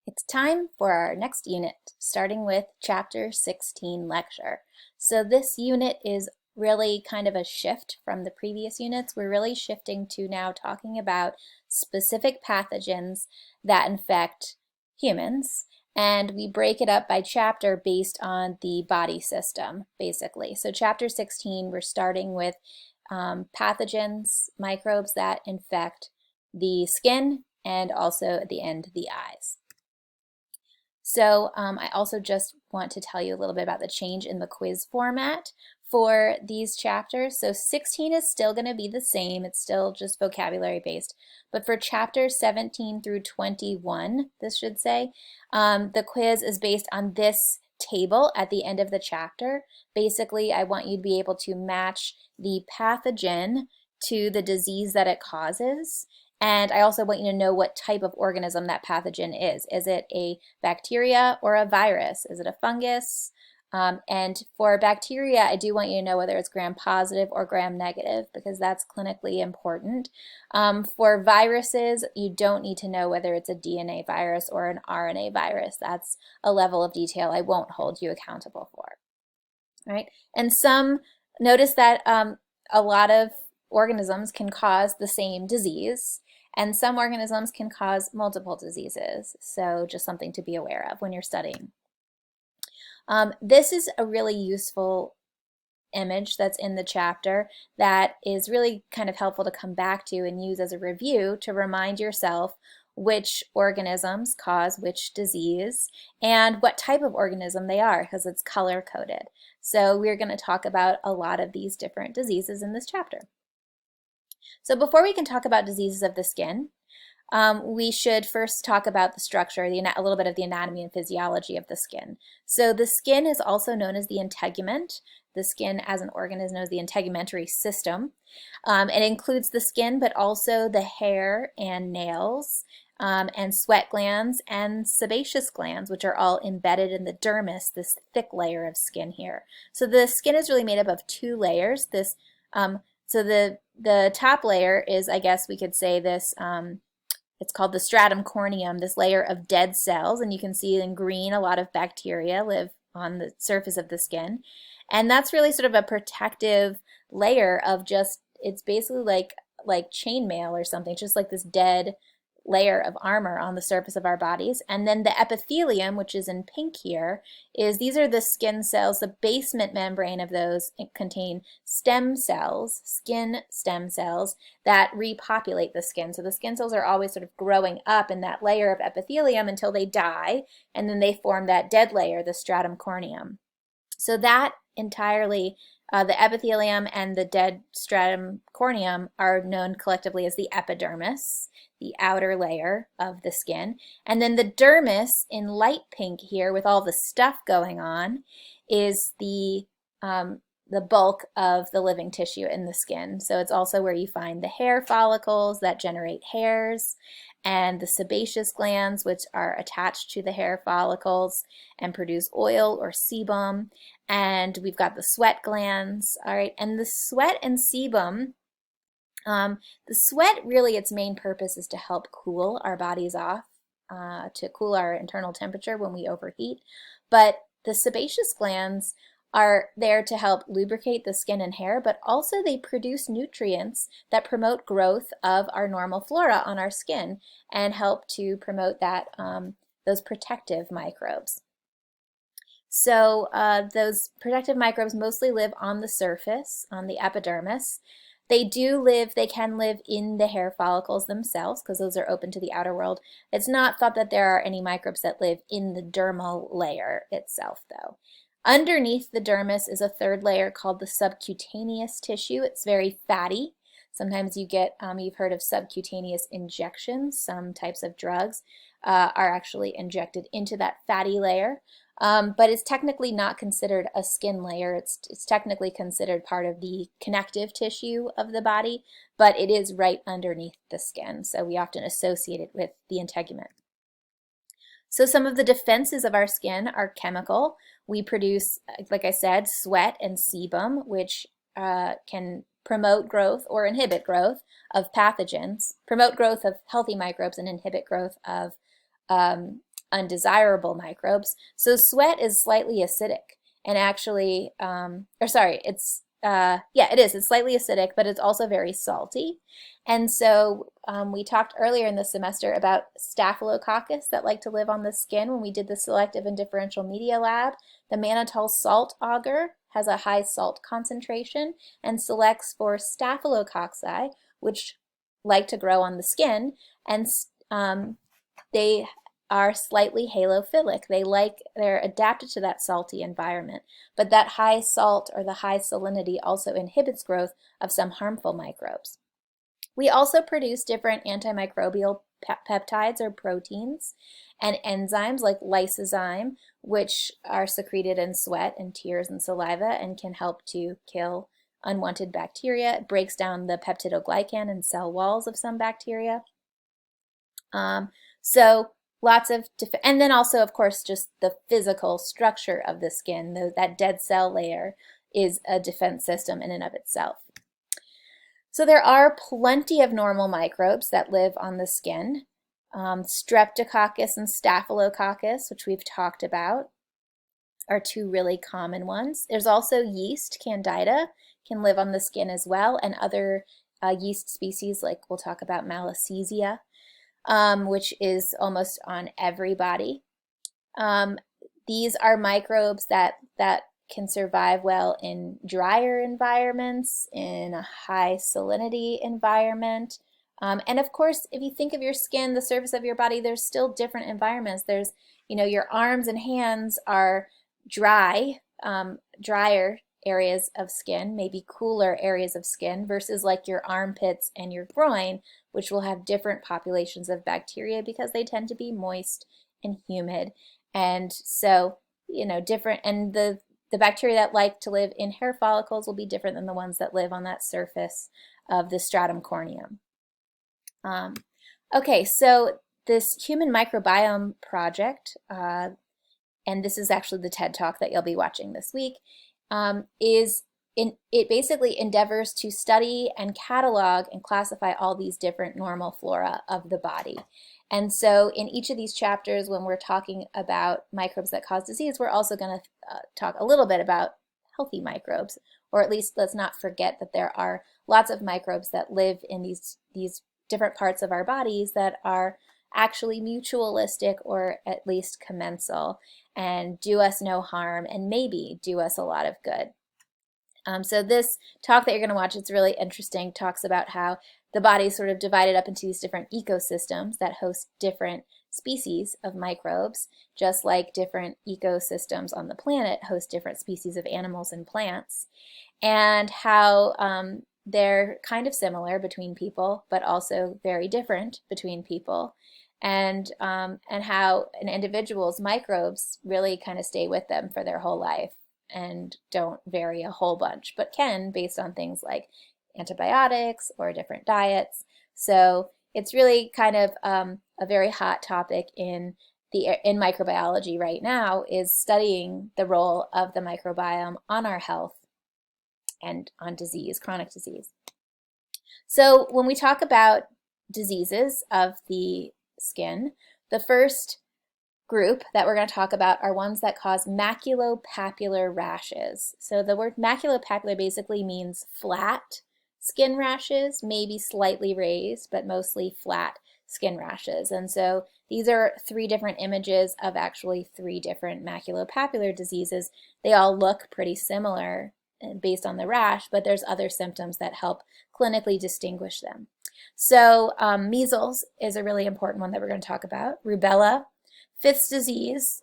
It's time for our next unit, starting with Chapter 16 lecture. So this unit is really kind of a shift from the previous units. We're really shifting to now talking about specific pathogens that infect humans, and we break it up by chapter based on the body system, basically. So Chapter 16, we're starting with pathogens, microbes that infect the skin and also at the end the eyes. So I also just want to tell you a little bit about the change in the quiz format for these chapters. So 16 is still going to be the same. It's still just vocabulary based. But for chapters 17 through 21, this should say, the quiz is based on this table at the end of the chapter. Basically, I want you to be able to match the pathogen to the disease that it causes. And I also want you to know what type of organism that pathogen is. Is it a bacteria or a virus? Is it a fungus? And for bacteria, I do want you to know whether it's gram-positive or gram-negative because that's clinically important. For viruses, you don't need to know whether it's a DNA virus or an RNA virus. That's a level of detail I won't hold you accountable for. All right? And notice that a lot of organisms can cause the same disease, and some organisms can cause multiple diseases. So just something to be aware of when you're studying. This is a really useful image that's in the chapter that is really kind of helpful to come back to and use as a review to remind yourself which organisms cause which disease and what type of organism they are because it's color-coded. So we're going to talk about a lot of these different diseases in this chapter. So before we can talk about diseases of the skin, we should first talk about the structure, a little bit of the anatomy and physiology of the skin. So the skin is also known as the integument. The skin as an organ is known as the integumentary system. It includes the skin, but also the hair and nails, and sweat glands and sebaceous glands, which are all embedded in the dermis, this thick layer of skin here. So the skin is really made up of two layers. So the top layer is, I guess we could say this, it's called the stratum corneum, this layer of dead cells, and you can see in green a lot of bacteria live on the surface of the skin. And that's really sort of a protective layer of just, it's basically like chainmail or something, just like this dead layer of armor on the surface of our bodies. And then the epithelium, which is in pink here, these are the skin cells. The basement membrane of those contain stem cells, skin stem cells, that repopulate the skin. So the skin cells are always sort of growing up in that layer of epithelium until they die, and then they form that dead layer, the stratum corneum. So that entirely, the epithelium and the dead stratum corneum are known collectively as the epidermis, the outer layer of the skin. And then the dermis in light pink here with all the stuff going on is the bulk of the living tissue in the skin. So it's also where you find the hair follicles that generate hairs and the sebaceous glands, which are attached to the hair follicles and produce oil or sebum. And we've got the sweat glands, all right? And the sweat and sebum, the sweat really, its main purpose is to help cool our bodies off, to cool our internal temperature when we overheat. But the sebaceous glands are there to help lubricate the skin and hair, but also they produce nutrients that promote growth of our normal flora on our skin and help to promote that, those protective microbes. So those protective microbes mostly live on the surface, on the epidermis. They can live in the hair follicles themselves because those are open to the outer world. It's not thought that there are any microbes that live in the dermal layer itself, though. Underneath the dermis is a third layer called the subcutaneous tissue. It's very fatty. Sometimes you get, you've heard of subcutaneous injections. Some types of drugs are actually injected into that fatty layer. But it's technically not considered a skin layer. It's technically considered part of the connective tissue of the body, but it is right underneath the skin. So we often associate it with the integument. So some of the defenses of our skin are chemical. We produce, like I said, sweat and sebum, which can promote growth or inhibit growth of pathogens, promote growth of healthy microbes and inhibit growth of undesirable microbes. So sweat is slightly acidic, and actually, or sorry, yeah, it is. It's slightly acidic, but it's also very salty. And so we talked earlier in the semester about Staphylococcus that like to live on the skin when we did the selective and differential media lab. The mannitol salt agar has a high salt concentration and selects for Staphylococci, which like to grow on the skin, and they are slightly halophilic. They're adapted to that salty environment. But that high salt or the high salinity also inhibits growth of some harmful microbes. We also produce different antimicrobial peptides or proteins and enzymes like lysozyme, which are secreted in sweat and tears and saliva and can help to kill unwanted bacteria. It breaks down the peptidoglycan and cell walls of some bacteria. So lots of, and then also, of course, just the physical structure of the skin, that dead cell layer is a defense system in and of itself. So there are plenty of normal microbes that live on the skin. Streptococcus and Staphylococcus, which we've talked about, are two really common ones. There's also yeast, Candida, can live on the skin as well, and other yeast species, like we'll talk about Malassezia, which is almost on everybody. These are microbes that can survive well in drier environments, in a high salinity environment. And of course, if you think of your skin, the surface of your body, there's still different environments. There's, your arms and hands are dry, drier areas of skin, maybe cooler areas of skin, versus like your armpits and your groin, which will have different populations of bacteria because they tend to be moist and humid. And so, different, and the bacteria that like to live in hair follicles will be different than the ones that live on that surface of the stratum corneum. Okay, so this human microbiome project, and this is actually the TED Talk that you'll be watching this week, it basically endeavors to study and catalog and classify all these different normal flora of the body. And so in each of these chapters, when we're talking about microbes that cause disease, we're also going to talk a little bit about healthy microbes, or at least let's not forget that there are lots of microbes that live in these different parts of our bodies that are actually mutualistic or at least commensal and do us no harm and maybe do us a lot of good. So this talk that you're going to watch, it's really interesting, talks about how the body is sort of divided up into these different ecosystems that host different species of microbes, just like different ecosystems on the planet host different species of animals and plants, and how they're kind of similar between people, but also very different between people, and how an individual's microbes really kind of stay with them for their whole life and don't vary a whole bunch, but can based on things like antibiotics or different diets. So it's really kind of a very hot topic in microbiology right now, is studying the role of the microbiome on our health and on disease, chronic disease. So when we talk about diseases of the skin, the first group that we're going to talk about are ones that cause maculopapular rashes. So the word maculopapular basically means flat skin rashes, maybe slightly raised, but mostly flat skin rashes. And so these are three different images of actually three different maculopapular diseases. They all look pretty similar based on the rash, but there's other symptoms that help clinically distinguish them. So measles is a really important one that we're going to talk about. Rubella, Fifth's disease,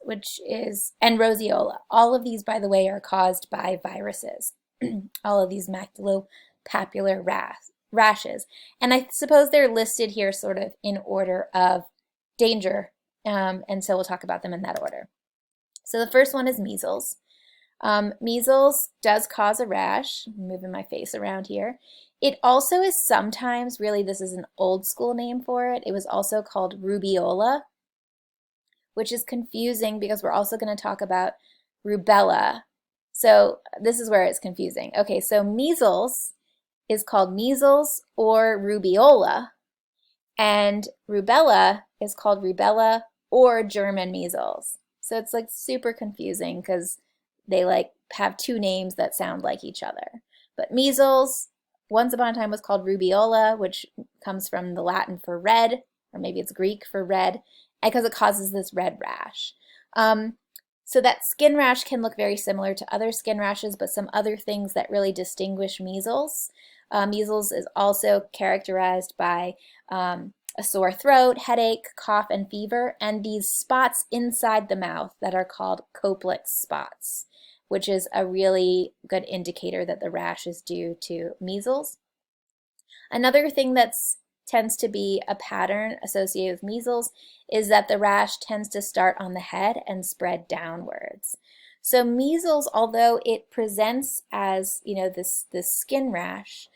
and Roseola. All of these, by the way, are caused by viruses. All of these maculopapular rashes. And I suppose they're listed here sort of in order of danger, and so we'll talk about them in that order. So the first one is measles. Measles does cause a rash. I'm moving my face around here. It also is sometimes, really this is an old school name for it, it was also called rubeola, which is confusing because we're also going to talk about rubella. So this is where it's confusing. Okay, so measles is called measles or rubeola, and rubella is called rubella or German measles. So it's like super confusing because they like have two names that sound like each other. But measles, once upon a time was called Rubiola, which comes from the Latin for red, or maybe it's Greek for red, because it causes this red rash. So that skin rash can look very similar to other skin rashes, but some other things that really distinguish measles. Measles is also characterized by a sore throat, headache, cough, and fever, and these spots inside the mouth that are called Koplik spots, which is a really good indicator that the rash is due to measles. Another thing that tends to be a pattern associated with measles is that the rash tends to start on the head and spread downwards. So measles, although it presents as, this skin rash,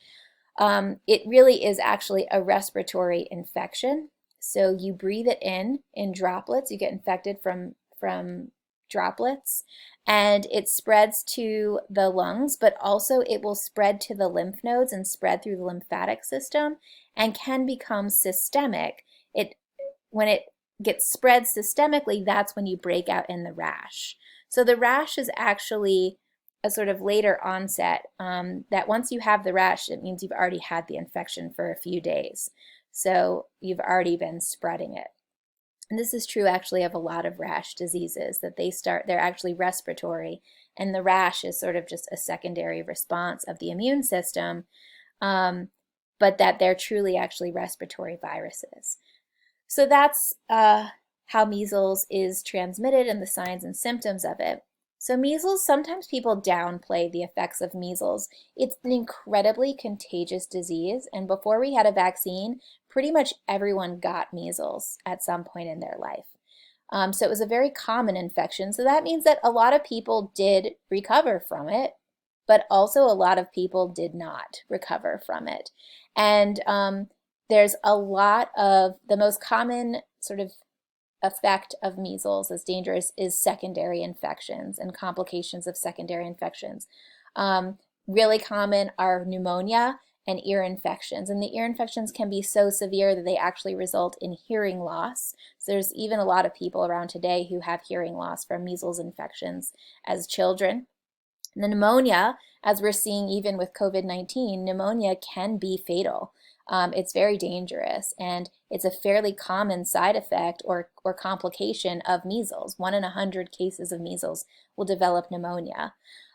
it really is actually a respiratory infection. So you breathe it in droplets. You get infected from droplets, and it spreads to the lungs, but also it will spread to the lymph nodes and spread through the lymphatic system and can become systemic. When it gets spread systemically, that's when you break out in the rash. So the rash is actually a sort of later onset, that once you have the rash, it means you've already had the infection for a few days. So you've already been spreading it. And this is true actually of a lot of rash diseases, that they're actually respiratory, and the rash is sort of just a secondary response of the immune system, but that they're truly actually respiratory viruses. So that's how measles is transmitted and the signs and symptoms of it. So measles, sometimes people downplay the effects of measles. It's an incredibly contagious disease, and before we had a vaccine, pretty much everyone got measles at some point in their life. So it was a very common infection. So that means that a lot of people did recover from it, but also a lot of people did not recover from it. And there's a lot of, the most common sort of effect of measles as dangerous is secondary infections and complications of secondary infections. Really common are pneumonia and ear infections, and the ear infections can be so severe that they actually result in hearing loss. So there's even a lot of people around today who have hearing loss from measles infections as children. And the pneumonia, as we're seeing even with COVID-19, pneumonia can be fatal. It's very dangerous, and it's a fairly common side effect or complication of measles. 1 in 100 cases of measles will develop pneumonia.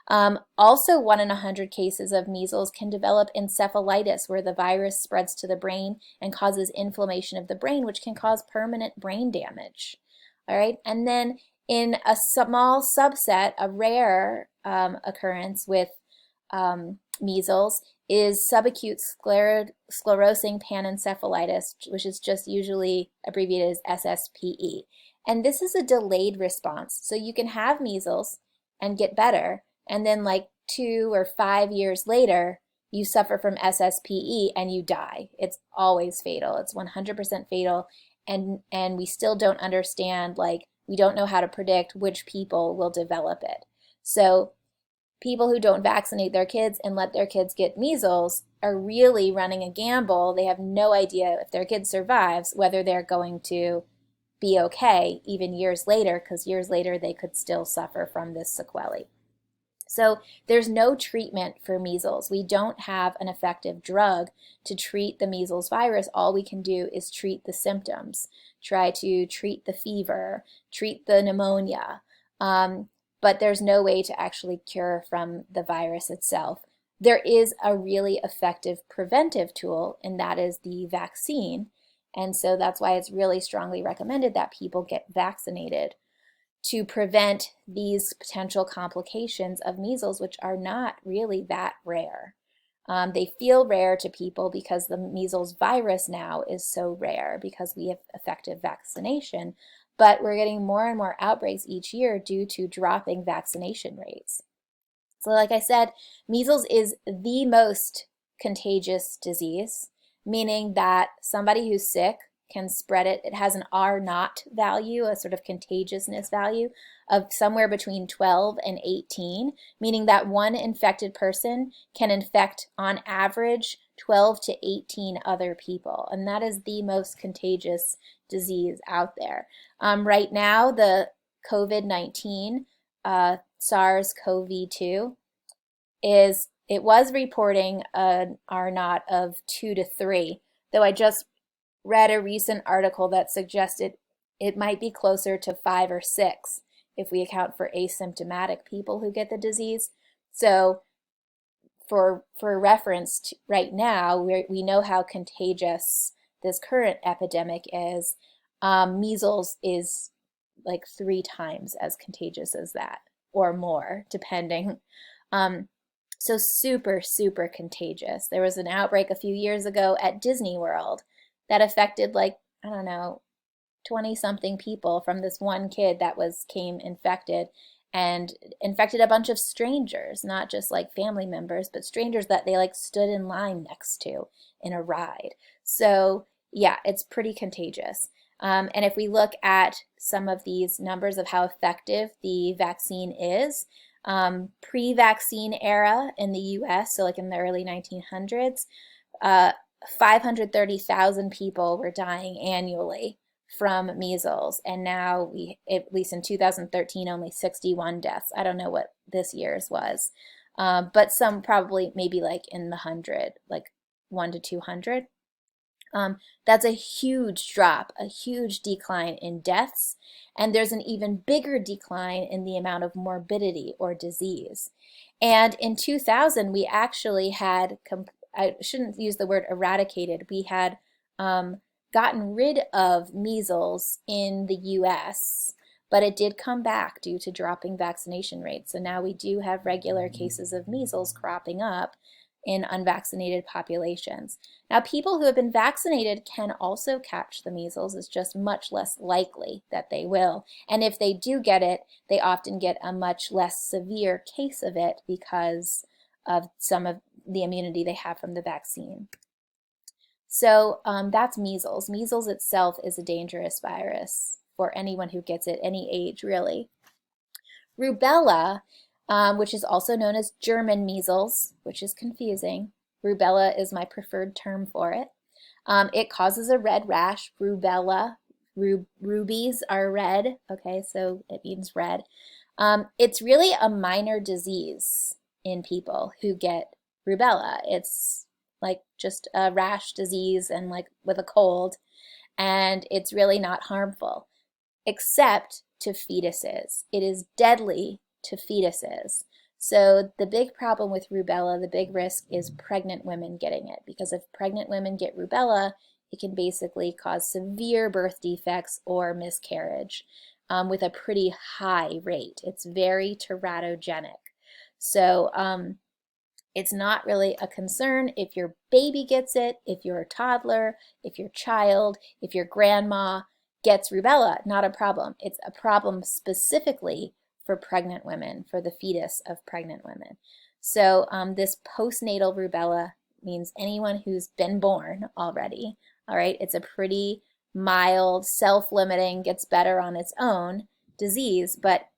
Also, 1 in 100 cases of measles can develop encephalitis, where the virus spreads to the brain and causes inflammation of the brain, which can cause permanent brain damage. All right, and then in a small subset, a rare occurrence with measles is subacute sclerosing panencephalitis, which is just usually abbreviated as SSPE. And this is a delayed response. So you can have measles and get better, and then like 2 or 5 years later, you suffer from SSPE and you die. It's always fatal. It's 100% fatal. And we still don't understand, we don't know how to predict which people will develop it. So people who don't vaccinate their kids and let their kids get measles are really running a gamble. They have no idea if their kid survives, whether they're going to be okay even years later, because years later they could still suffer from this sequelae. So there's no treatment for measles. We don't have an effective drug to treat the measles virus. All we can do is treat the symptoms, try to treat the fever, treat the pneumonia, but there's no way to actually cure from the virus itself. There is a really effective preventive tool, and that is the vaccine. And so that's why it's really strongly recommended that people get vaccinated to prevent these potential complications of measles, which are not really that rare. They feel rare to people because the measles virus now is so rare because we have effective vaccination, but we're getting more and more outbreaks each year due to dropping vaccination rates. So like I said, measles is the most contagious disease, meaning that somebody who's sick can spread it. It has an R0 value, a sort of contagiousness value of somewhere between 12 and 18, meaning that one infected person can infect on average 12 to 18 other people, and that is the most contagious disease out there. Right now, the COVID-19, SARS-CoV-2, it was reporting an R0 of 2 to 3, though I just read a recent article that suggested it might be closer to 5 or 6 if we account for asymptomatic people who get the disease. So for reference right now, we know how contagious this current epidemic is. Measles is like 3 times as contagious as that, or more, depending. So super, super contagious. There was an outbreak a few years ago at Disney World that affected, like, I don't know, 20-something people from this one kid that came infected, and infected a bunch of strangers, not just like family members, but strangers that they like stood in line next to in a ride. So yeah, it's pretty contagious. And if we look at some of these numbers of how effective the vaccine is, pre-vaccine era in the US, so like in the early 1900s, 530,000 people were dying annually from measles, and now at least in 2013, only 61 deaths. I don't know what this year's was, but some probably maybe like in the 100, like 1 to 200. That's a huge drop, a huge decline in deaths, and there's an even bigger decline in the amount of morbidity or disease. And in 2000, we actually had, I shouldn't use the word eradicated, we had gotten rid of measles in the US, but it did come back due to dropping vaccination rates. So now we do have regular cases of measles cropping up in unvaccinated populations. Now, people who have been vaccinated can also catch the measles. It's just much less likely that they will. And if they do get it, they often get a much less severe case of it because of some of the immunity they have from the vaccine. So that's measles. Measles itself is a dangerous virus for anyone who gets it, any age really. Rubella, which is also known as German measles, which is confusing. Rubella is my preferred term for it. It causes a red rash. Rubella, rubies are red, okay, so it means red. It's really a minor disease in people who get rubella. It's like just a rash disease and like with a cold, and it's really not harmful, except to fetuses. It is deadly to fetuses. So the big problem with rubella, the big risk, is pregnant women getting it, because if pregnant women get rubella, it can basically cause severe birth defects or miscarriage with a pretty high rate. It's very teratogenic. So it's not really a concern if your baby gets it, if you're a toddler, if your child, if your grandma gets rubella, not a problem. It's a problem specifically for pregnant women, for the fetus of pregnant women. So this postnatal rubella means anyone who's been born already, all right? It's a pretty mild, self-limiting, gets better on its own disease, but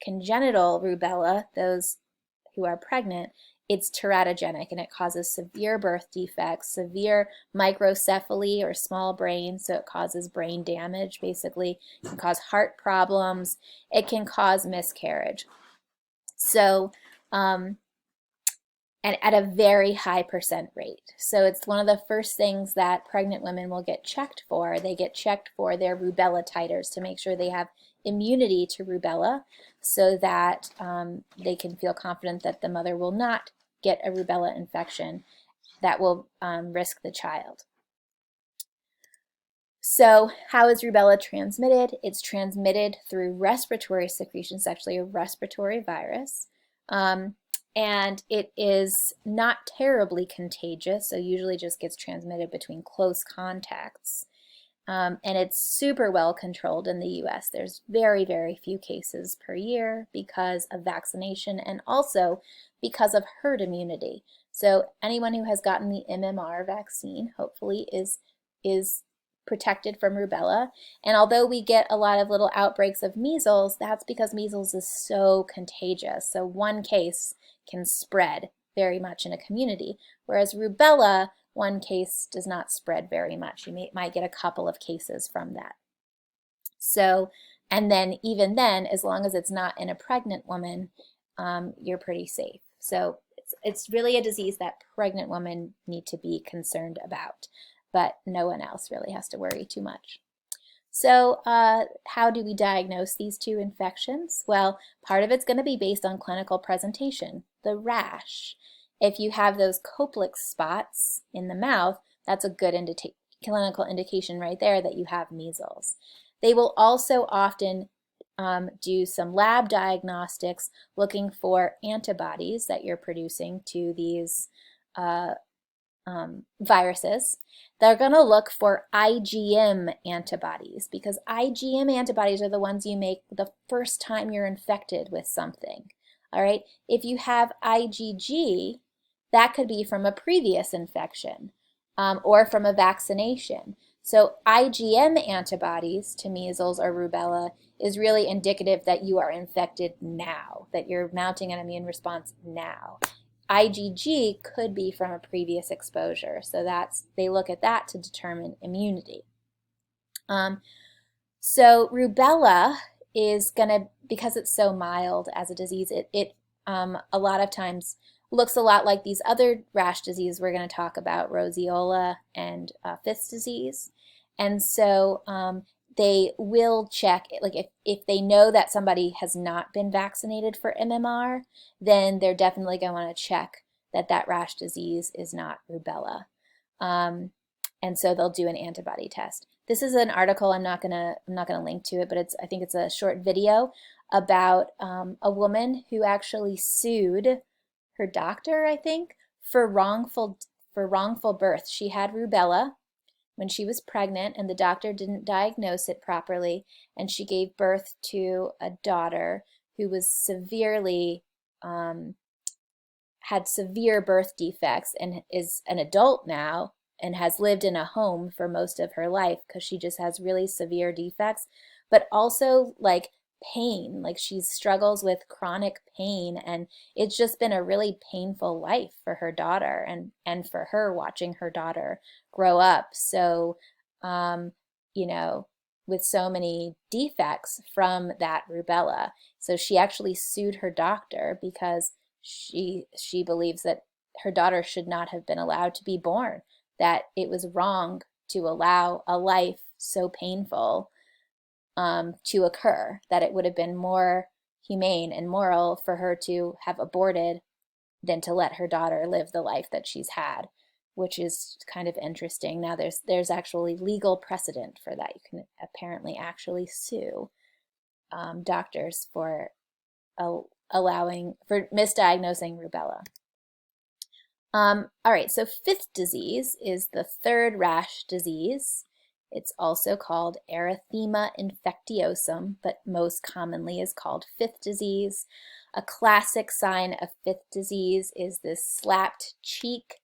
congenital rubella, those who are pregnant, it's teratogenic, and it causes severe birth defects, severe microcephaly or small brain, so it causes brain damage, basically. It can cause heart problems. It can cause miscarriage. So, and at a very high percent rate. So it's one of the first things that pregnant women will get checked for. They get checked for their rubella titers to make sure they have immunity to rubella, so that they can feel confident that the mother will not get a rubella infection that will risk the child. So how is rubella transmitted? It's transmitted through respiratory secretions, actually a respiratory virus. And it is not terribly contagious, so usually just gets transmitted between close contacts. And it's super well controlled in the US. There's very, very few cases per year because of vaccination and also because of herd immunity. So anyone who has gotten the MMR vaccine hopefully is protected from rubella. And although we get a lot of little outbreaks of measles, that's because measles is so contagious. So one case can spread very much in a community, whereas rubella one case does not spread very much. You might get a couple of cases from that. So, and then even then, as long as it's not in a pregnant woman, you're pretty safe. So it's really a disease that pregnant women need to be concerned about, but no one else really has to worry too much. So how do we diagnose these two infections? Well, part of it's going to be based on clinical presentation, the rash. If you have those Koplik spots in the mouth, that's a good clinical indication right there that you have measles. They will also often do some lab diagnostics looking for antibodies that you're producing to these viruses. They're going to look for IgM antibodies because IgM antibodies are the ones you make the first time you're infected with something. All right, if you have IgG, that could be from a previous infection or from a vaccination. So IgM antibodies to measles or rubella is really indicative that you are infected now, that you're mounting an immune response now. IgG could be from a previous exposure, so they look at that to determine immunity. So rubella is going to, because it's so mild as a disease, it a lot of times looks a lot like these other rash diseases we're going to talk about, Roseola and Fifth disease. And so they will check, like if they know that somebody has not been vaccinated for MMR, then they're definitely going to want to check that that rash disease is not rubella. And so they'll do an antibody test. This is an article, I'm not gonna link to it, but I think it's a short video about a woman who actually sued her doctor, I think, for wrongful birth. She had rubella when she was pregnant, and the doctor didn't diagnose it properly, and she gave birth to a daughter who was had severe birth defects and is an adult now and has lived in a home for most of her life because she just has really severe defects, but also like pain, like she struggles with chronic pain, and it's just been a really painful life for her daughter and for her watching her daughter grow up. So, you know, with so many defects from that rubella. So she actually sued her doctor because she believes that her daughter should not have been allowed to be born, that it was wrong to allow a life so painful to occur, that it would have been more humane and moral for her to have aborted than to let her daughter live the life that she's had, which is kind of interesting. Now there's actually legal precedent for that. You can apparently actually sue doctors for misdiagnosing rubella. All right, so Fifth disease is the third rash disease. It's also called erythema infectiosum, but most commonly is called Fifth disease. A classic sign of Fifth disease is this slapped cheek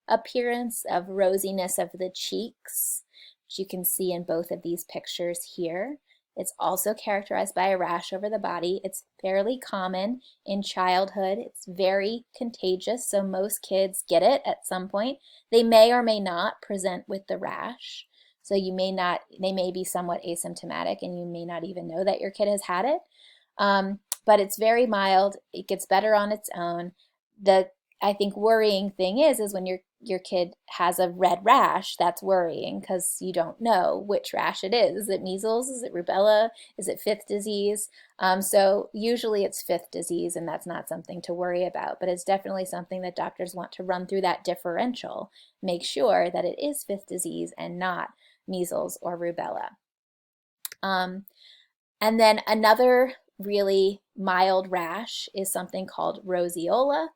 appearance of rosiness of the cheeks, which you can see in both of these pictures here. It's also characterized by a rash over the body. It's fairly common in childhood. It's very contagious, so most kids get it at some point. They may or may not present with the rash. So they may be somewhat asymptomatic and you may not even know that your kid has had it. But it's very mild. It gets better on its own. I think worrying thing is when your kid has a red rash, that's worrying because you don't know which rash it is. Is it measles? Is it rubella? Is it Fifth disease? So usually it's Fifth disease, and that's not something to worry about, but it's definitely something that doctors want to run through that differential, make sure that it is Fifth disease and not measles or rubella. And then another really mild rash is something called roseola.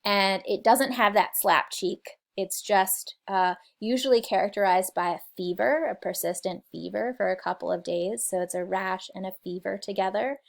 And it doesn't have that slap cheek. It's just usually characterized by a fever, a persistent fever for a couple of days. So it's a rash and a fever together.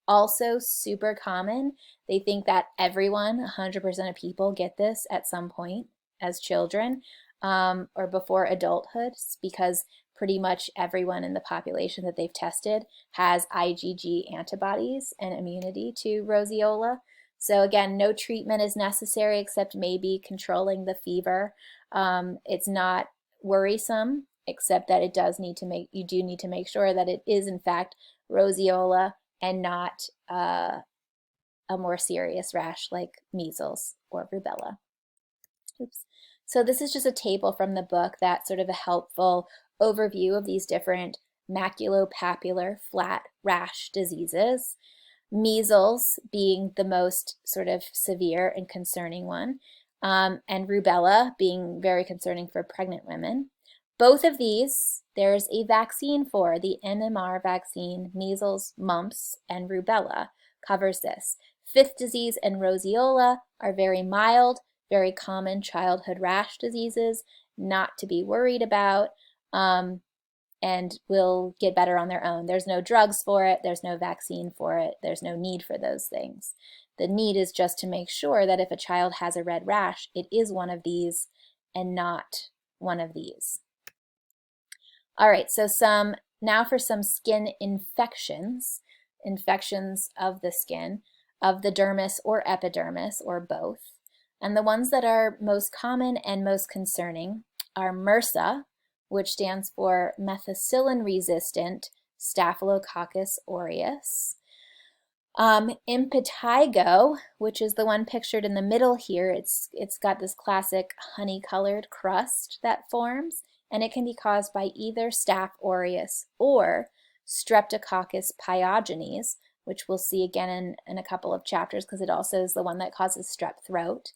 Also super common. They think that everyone, 100% of people, get this at some point as children or before adulthood, because pretty much everyone in the population that they've tested has IgG antibodies and immunity to roseola. So again, no treatment is necessary except maybe controlling the fever. It's not worrisome, except that you do need to make sure that it is in fact roseola and not a more serious rash like measles or rubella. Oops. So this is just a table from the book that's sort of a helpful overview of these different maculopapular flat rash diseases. Measles being the most sort of severe and concerning one, and rubella being very concerning for pregnant women. Both of these, there's a vaccine for. The MMR vaccine, measles, mumps, and rubella covers this. Fifth disease and roseola are very mild, very common childhood rash diseases, not to be worried about, and will get better on their own. There's no drugs for it, there's no vaccine for it, there's no need for those things. The need is just to make sure that if a child has a red rash, it is one of these and not one of these. All right, so now for some skin infections of the skin, of the dermis or epidermis, or both. And the ones that are most common and most concerning are MRSA, which stands for methicillin-resistant Staphylococcus aureus. Impetigo, which is the one pictured in the middle here, it's got this classic honey-colored crust that forms, and it can be caused by either Staph aureus or Streptococcus pyogenes, which we'll see again in a couple of chapters because it also is the one that causes strep throat.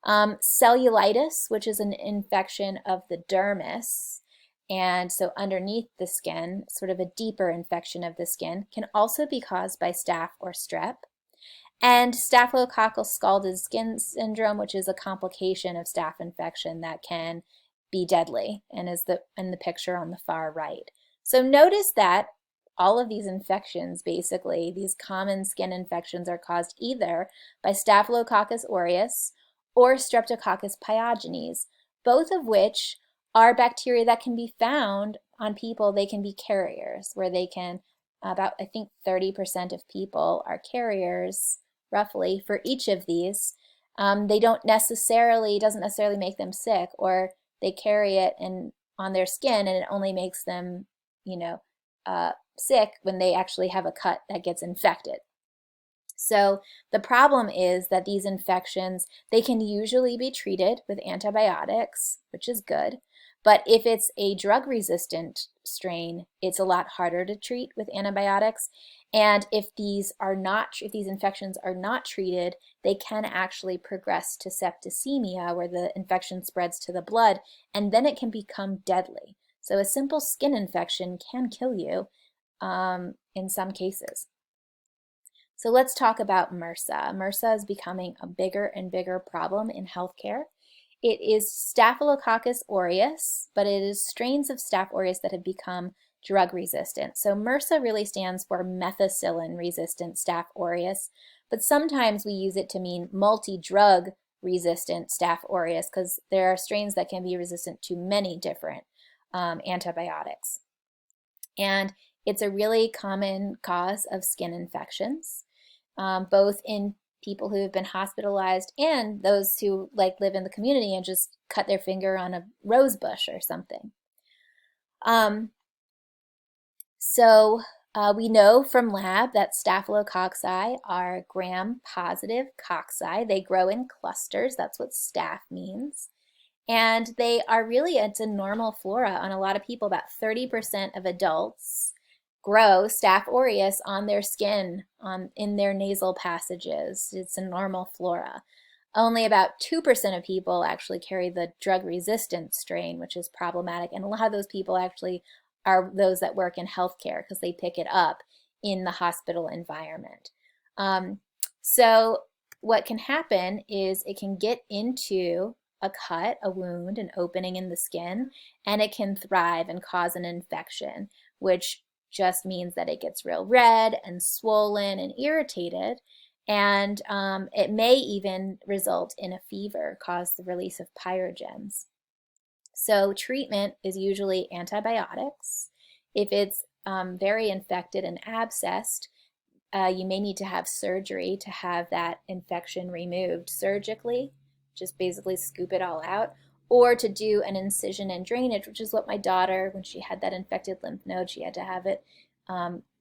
Cellulitis, which is an infection of the dermis, and so underneath the skin, sort of a deeper infection of the skin, can also be caused by staph or strep. And staphylococcal scalded skin syndrome, which is a complication of staph infection that can be deadly, and is in the picture on the far right. So notice that all of these infections, basically, these common skin infections, are caused either by Staphylococcus aureus or Streptococcus pyogenes, both of which are bacteria that can be found on people. They can be carriers, where they can, about I think 30% of people are carriers, roughly, for each of these. They doesn't necessarily make them sick, or they carry it on their skin and it only makes them, sick when they actually have a cut that gets infected. So the problem is that these infections, they can usually be treated with antibiotics, which is good. But if it's a drug-resistant strain, it's a lot harder to treat with antibiotics. And if these infections are not treated, they can actually progress to septicemia, where the infection spreads to the blood, and then it can become deadly. So a simple skin infection can kill you in some cases. So let's talk about MRSA. MRSA is becoming a bigger and bigger problem in healthcare. It is Staphylococcus aureus, but it is strains of Staph aureus that have become drug resistant. So MRSA really stands for methicillin-resistant Staph aureus, but sometimes we use it to mean multi-drug resistant Staph aureus because there are strains that can be resistant to many different antibiotics. And it's a really common cause of skin infections, both in people who have been hospitalized and those who live in the community and just cut their finger on a rose bush or something. We know from lab that staphylococci are gram-positive cocci. They grow in clusters. That's what staph means. And they are really, it's a normal flora on a lot of people. About 30% of adults grow Staph aureus on their skin, in their nasal passages. It's a normal flora. Only about 2% of people actually carry the drug-resistant strain, which is problematic. And a lot of those people actually are those that work in healthcare because they pick it up in the hospital environment. So what can happen is it can get into a cut, a wound, an opening in the skin, and it can thrive and cause an infection, which just means that it gets real red and swollen and irritated, and it may even result in a fever, cause the release of pyrogens. So treatment is usually antibiotics. If it's very infected and abscessed, you may need to have surgery to have that infection removed surgically, just basically scoop it all out, or to do an incision and drainage, which is what my daughter, when she had that infected lymph node, she had to have it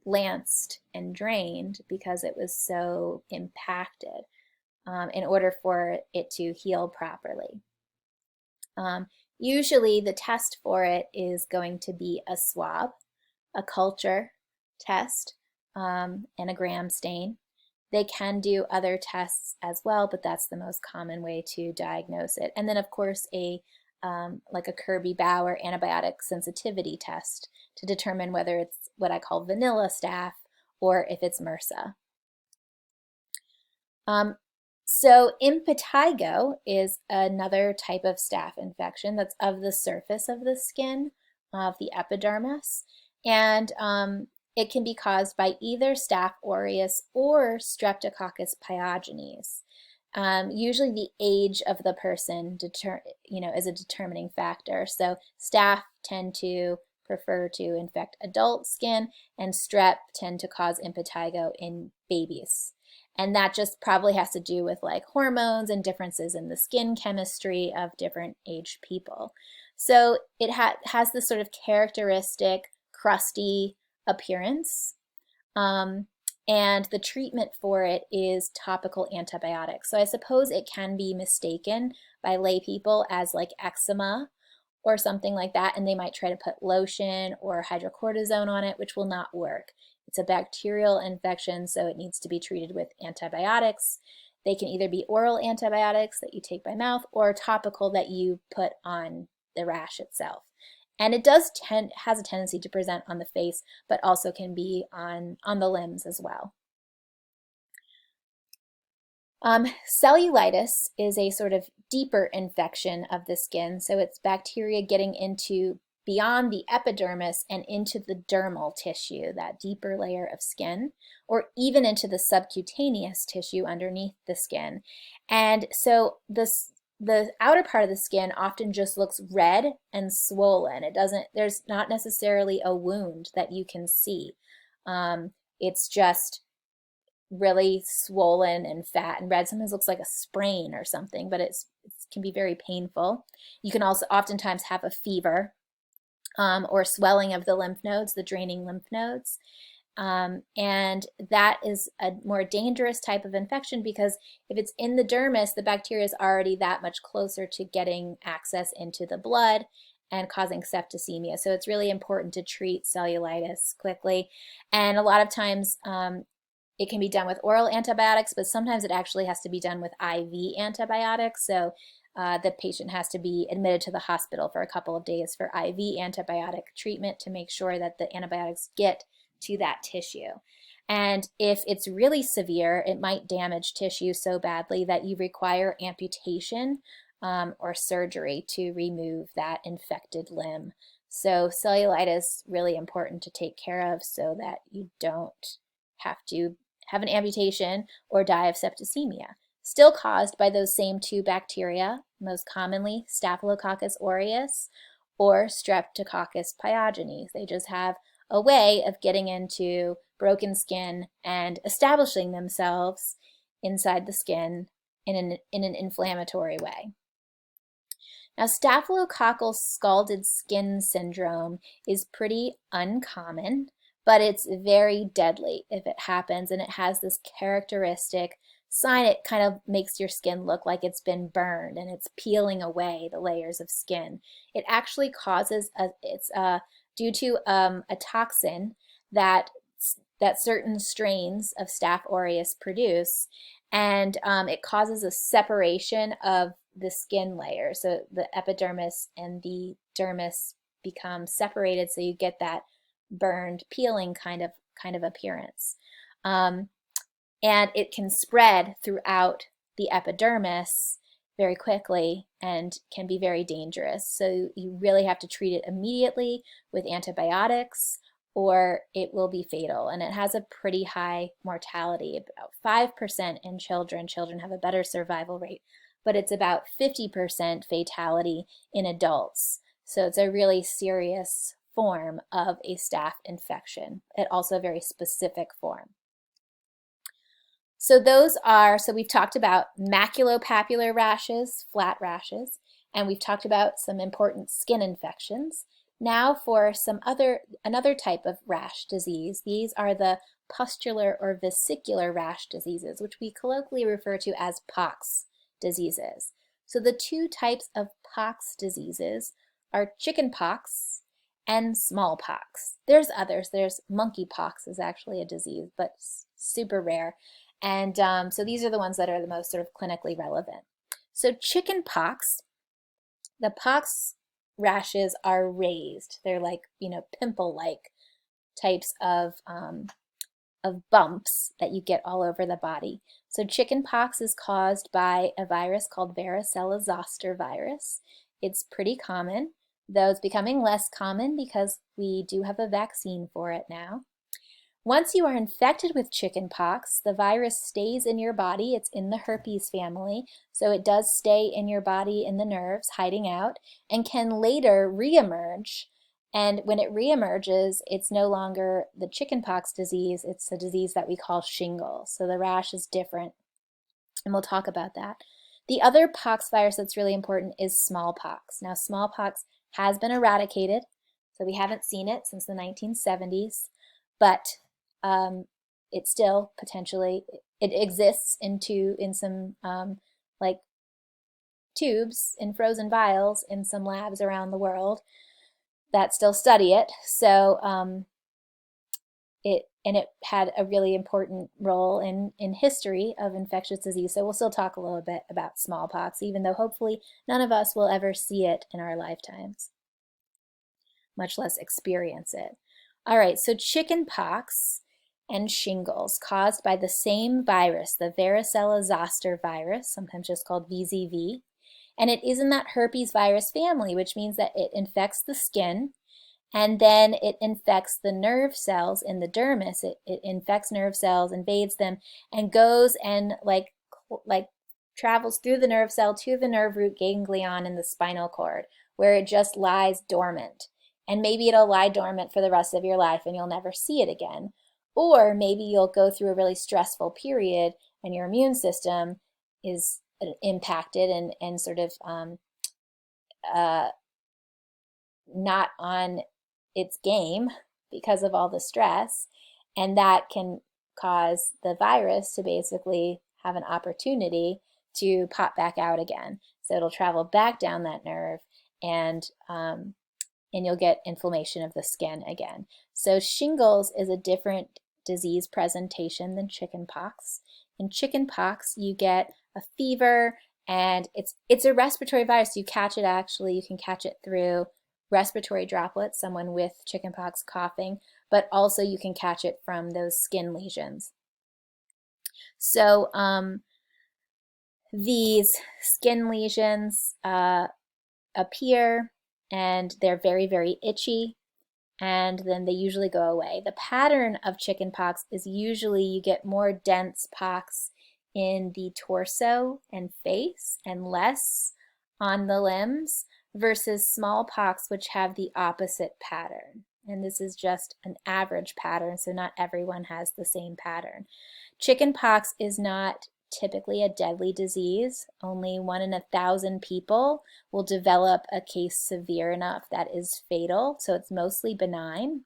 lanced and drained because it was so impacted in order for it to heal properly. Usually the test for it is going to be a swab, a culture test, and a gram stain. They can do other tests as well, but that's the most common way to diagnose it. And then of course like a Kirby-Bauer antibiotic sensitivity test to determine whether it's what I call vanilla staph or if it's MRSA. So impetigo is another type of staph infection that's of the surface of the skin, of the epidermis, and it can be caused by either Staph aureus or Streptococcus pyogenes. Usually the age of the person is a determining factor. So staph tend to prefer to infect adult skin, and strep tend to cause impetigo in babies. And that just probably has to do with like hormones and differences in the skin chemistry of different aged people. So it has this sort of characteristic crusty appearance. And the treatment for it is topical antibiotics. So I suppose it can be mistaken by lay people as like eczema or something like that, and they might try to put lotion or hydrocortisone on it, which will not work. It's a bacterial infection, so it needs to be treated with antibiotics. They can either be oral antibiotics that you take by mouth or topical that you put on the rash itself. And it has a tendency to present on the face, but also can be on the limbs as well. Cellulitis is a sort of deeper infection of the skin, so it's bacteria getting into beyond the epidermis and into the dermal tissue, that deeper layer of skin, or even into the subcutaneous tissue underneath the skin. And so the outer part of the skin often just looks red and swollen. There's not necessarily a wound that you can see. It's just really swollen and fat and red. Sometimes looks like a sprain or something, but it can be very painful. You can also oftentimes have a fever or swelling of the lymph nodes, the draining lymph nodes. And that is a more dangerous type of infection because if it's in the dermis, the bacteria is already that much closer to getting access into the blood and causing septicemia. So it's really important to treat cellulitis quickly. And a lot of times it can be done with oral antibiotics, but sometimes it actually has to be done with IV antibiotics. So the patient has to be admitted to the hospital for a couple of days for IV antibiotic treatment to make sure that the antibiotics get to that tissue. And if it's really severe, it might damage tissue so badly that you require amputation or surgery to remove that infected limb. So cellulitis, really important to take care of so that you don't have to have an amputation or die of septicemia. Still caused by those same two bacteria, most commonly Staphylococcus aureus or Streptococcus pyogenes. They just have a way of getting into broken skin and establishing themselves inside the skin in an inflammatory way. Now, staphylococcal scalded skin syndrome is pretty uncommon, but it's very deadly if it happens, and it has this characteristic sign. It kind of makes your skin look like it's been burned and it's peeling away the layers of skin. It actually causes it's due to a toxin that certain strains of Staph aureus produce, and it causes a separation of the skin layer. So the epidermis and the dermis become separated, so you get that burned, peeling kind of appearance. And it can spread throughout the epidermis very quickly and can be very dangerous. So you really have to treat it immediately with antibiotics or it will be fatal. And it has a pretty high mortality, about 5% in children. Children have a better survival rate, but it's about 50% fatality in adults. So it's a really serious form of a staph infection. It also a very specific form. So those are, so we've talked about maculopapular rashes, flat rashes, and we've talked about some important skin infections. Now for another type of rash disease. These are the pustular or vesicular rash diseases, which we colloquially refer to as pox diseases. So the two types of pox diseases are chickenpox and smallpox. There's others. There's monkeypox is actually a disease, but super rare. And so these are the ones that are the most sort of clinically relevant. So chickenpox, the pox rashes are raised. They're like, pimple-like types of bumps that you get all over the body. So chickenpox is caused by a virus called Varicella zoster virus. It's pretty common, though it's becoming less common because we do have a vaccine for it now. Once you are infected with chickenpox, the virus stays in your body. It's in the herpes family, so it does stay in your body in the nerves, hiding out, and can later reemerge. And when it reemerges, it's no longer the chickenpox disease, it's a disease that we call shingles. So the rash is different, and we'll talk about that. The other pox virus that's really important is smallpox. Now, smallpox has been eradicated, so we haven't seen it since the 1970s, but it still potentially, it exists in some like tubes in frozen vials in some labs around the world that still study it. So it had a really important role in history of infectious disease. So we'll still talk a little bit about smallpox, even though hopefully none of us will ever see it in our lifetimes, much less experience it. All right, so chickenpox and shingles caused by the same virus, the Varicella zoster virus, sometimes just called VZV. And it is in that herpes virus family, which means that it infects the skin, and then it infects the nerve cells in the dermis. It infects nerve cells, invades them, and goes and like travels through the nerve cell to the nerve root ganglion in the spinal cord, where it just lies dormant. And maybe it'll lie dormant for the rest of your life and you'll never see it again. Or maybe you'll go through a really stressful period and your immune system is impacted and sort of not on its game because of all the stress, and that can cause the virus to basically have an opportunity to pop back out again. So it'll travel back down that nerve, and you'll get inflammation of the skin again. So shingles is a different disease presentation than chickenpox. In chickenpox, you get a fever, and it's a respiratory virus. You catch it actually, you can catch it through respiratory droplets, someone with chickenpox coughing, but also you can catch it from those skin lesions. So these skin lesions appear, and they're very, very itchy, and then they usually go away. The pattern of chickenpox is usually you get more dense pox in the torso and face and less on the limbs, versus smallpox, which have the opposite pattern. And this is just an average pattern, so not everyone has the same pattern. Chickenpox is not typically a deadly disease. Only 1 in 1,000 people will develop a case severe enough that is fatal, so it's mostly benign.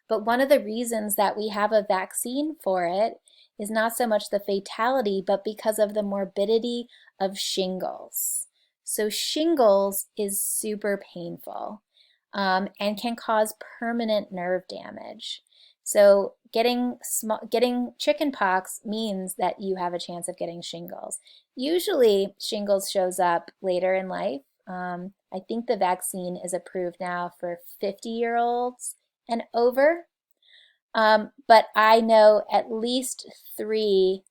But one of the reasons that we have a vaccine for it is not so much the fatality, but because of the morbidity of shingles. So shingles is super painful and can cause permanent nerve damage. So getting chickenpox means that you have a chance of getting shingles. Usually shingles shows up later in life. I think the vaccine is approved now for 50-year-olds and over. But I know at least 3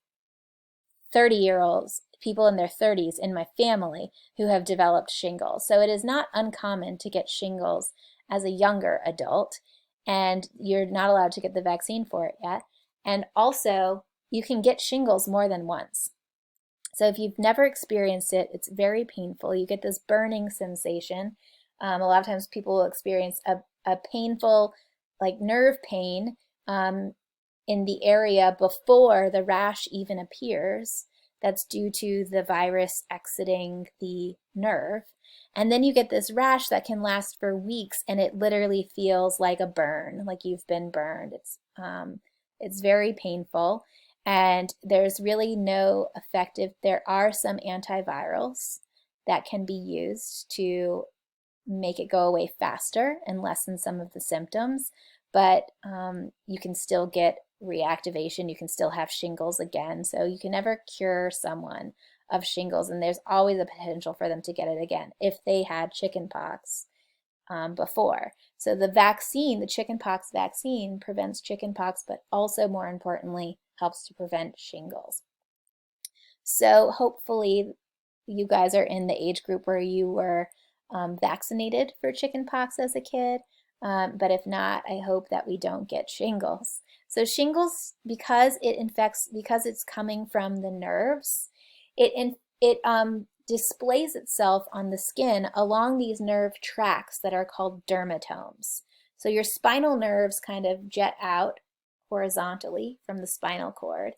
30-year-olds, people in their 30s in my family, who have developed shingles. So it is not uncommon to get shingles as a younger adult, and you're not allowed to get the vaccine for it yet. And also, you can get shingles more than once. So if you've never experienced it, it's very painful. You get this burning sensation. A lot of times people will experience a painful, like nerve pain in the area before the rash even appears. That's due to the virus exiting the nerve. And then you get this rash that can last for weeks, and it literally feels like a burn, like you've been burned. It's very painful, and there's really no effective, there are some antivirals that can be used to make it go away faster and lessen some of the symptoms, but you can still get reactivation. You can still have shingles again. So you can never cure someone of shingles, and there's always a potential for them to get it again if they had chickenpox before. So the vaccine, the chickenpox vaccine, prevents chickenpox, but also more importantly helps to prevent shingles. So hopefully you guys are in the age group where you were vaccinated for chickenpox as a kid, but if not, I hope that we don't get shingles. So shingles, because it's coming from the nerves, it displays itself on the skin along these nerve tracts that are called dermatomes. So your spinal nerves kind of jet out horizontally from the spinal cord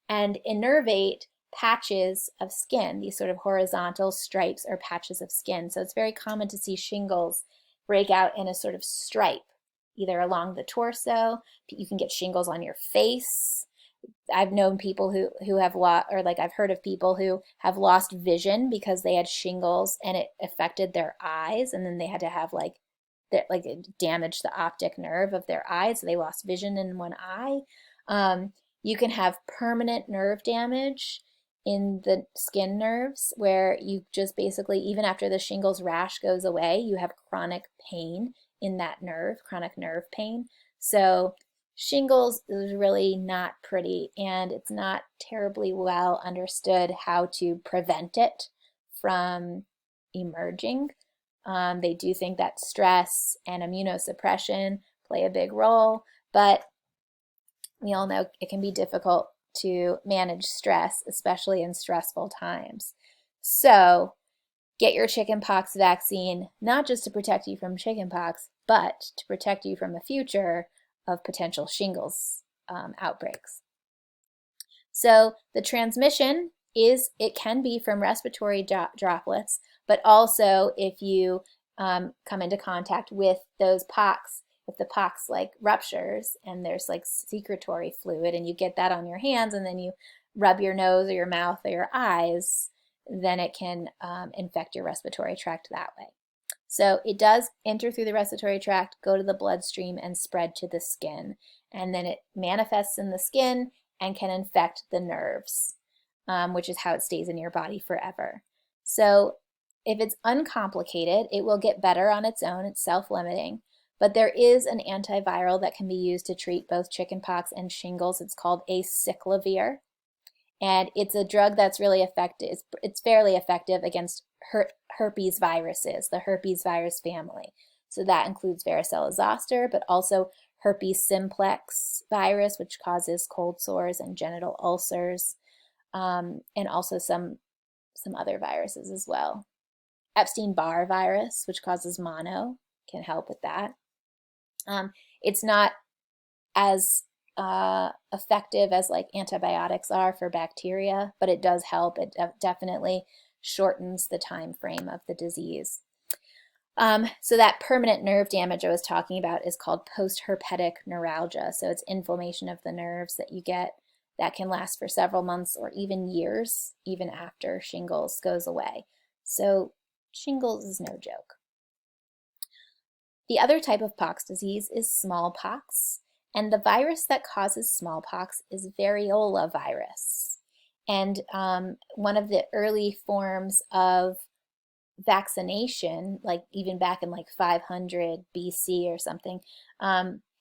and innervate patches of skin, these sort of horizontal stripes or patches of skin. So it's very common to see shingles break out in a sort of stripe, either along the torso. You can get shingles on your face. I've known people who have lost, or like I've heard of people who have lost vision because they had shingles and it affected their eyes, and then they had to have it damaged the optic nerve of their eyes, so they lost vision in one eye. You can have permanent nerve damage in the skin nerves where you just basically, even after the shingles rash goes away, you have chronic pain in that nerve, chronic nerve pain. So shingles is really not pretty, and it's not terribly well understood how to prevent it from emerging. They do think that stress and immunosuppression play a big role, but we all know it can be difficult to manage stress, especially in stressful times. So get your chickenpox vaccine, not just to protect you from chickenpox, but to protect you from a future of potential shingles outbreaks. So the transmission it can be from respiratory droplets, but also if you come into contact with those pox, if the pox ruptures and there's secretory fluid and you get that on your hands and then you rub your nose or your mouth or your eyes, then it can infect your respiratory tract that way. So it does enter through the respiratory tract, go to the bloodstream, and spread to the skin. And then it manifests in the skin and can infect the nerves, which is how it stays in your body forever. So if it's uncomplicated, it will get better on its own. It's self-limiting. But there is an antiviral that can be used to treat both chickenpox and shingles. It's called acyclovir. And it's a drug that's really effective. It's fairly effective against herpes viruses, the herpes virus family. So that includes varicella zoster, but also herpes simplex virus, which causes cold sores and genital ulcers, and also some other viruses as well. Epstein-Barr virus, which causes mono, can help with that. It's not as effective as antibiotics are for bacteria, but it does help. It definitely shortens the time frame of the disease. So that permanent nerve damage I was talking about is called post-herpetic neuralgia. So it's inflammation of the nerves that you get that can last for several months or even years, even after shingles goes away. So shingles is no joke. The other type of pox disease is smallpox, and the virus that causes smallpox is variola virus. And one of the early forms of vaccination, even back in 500 BC or something,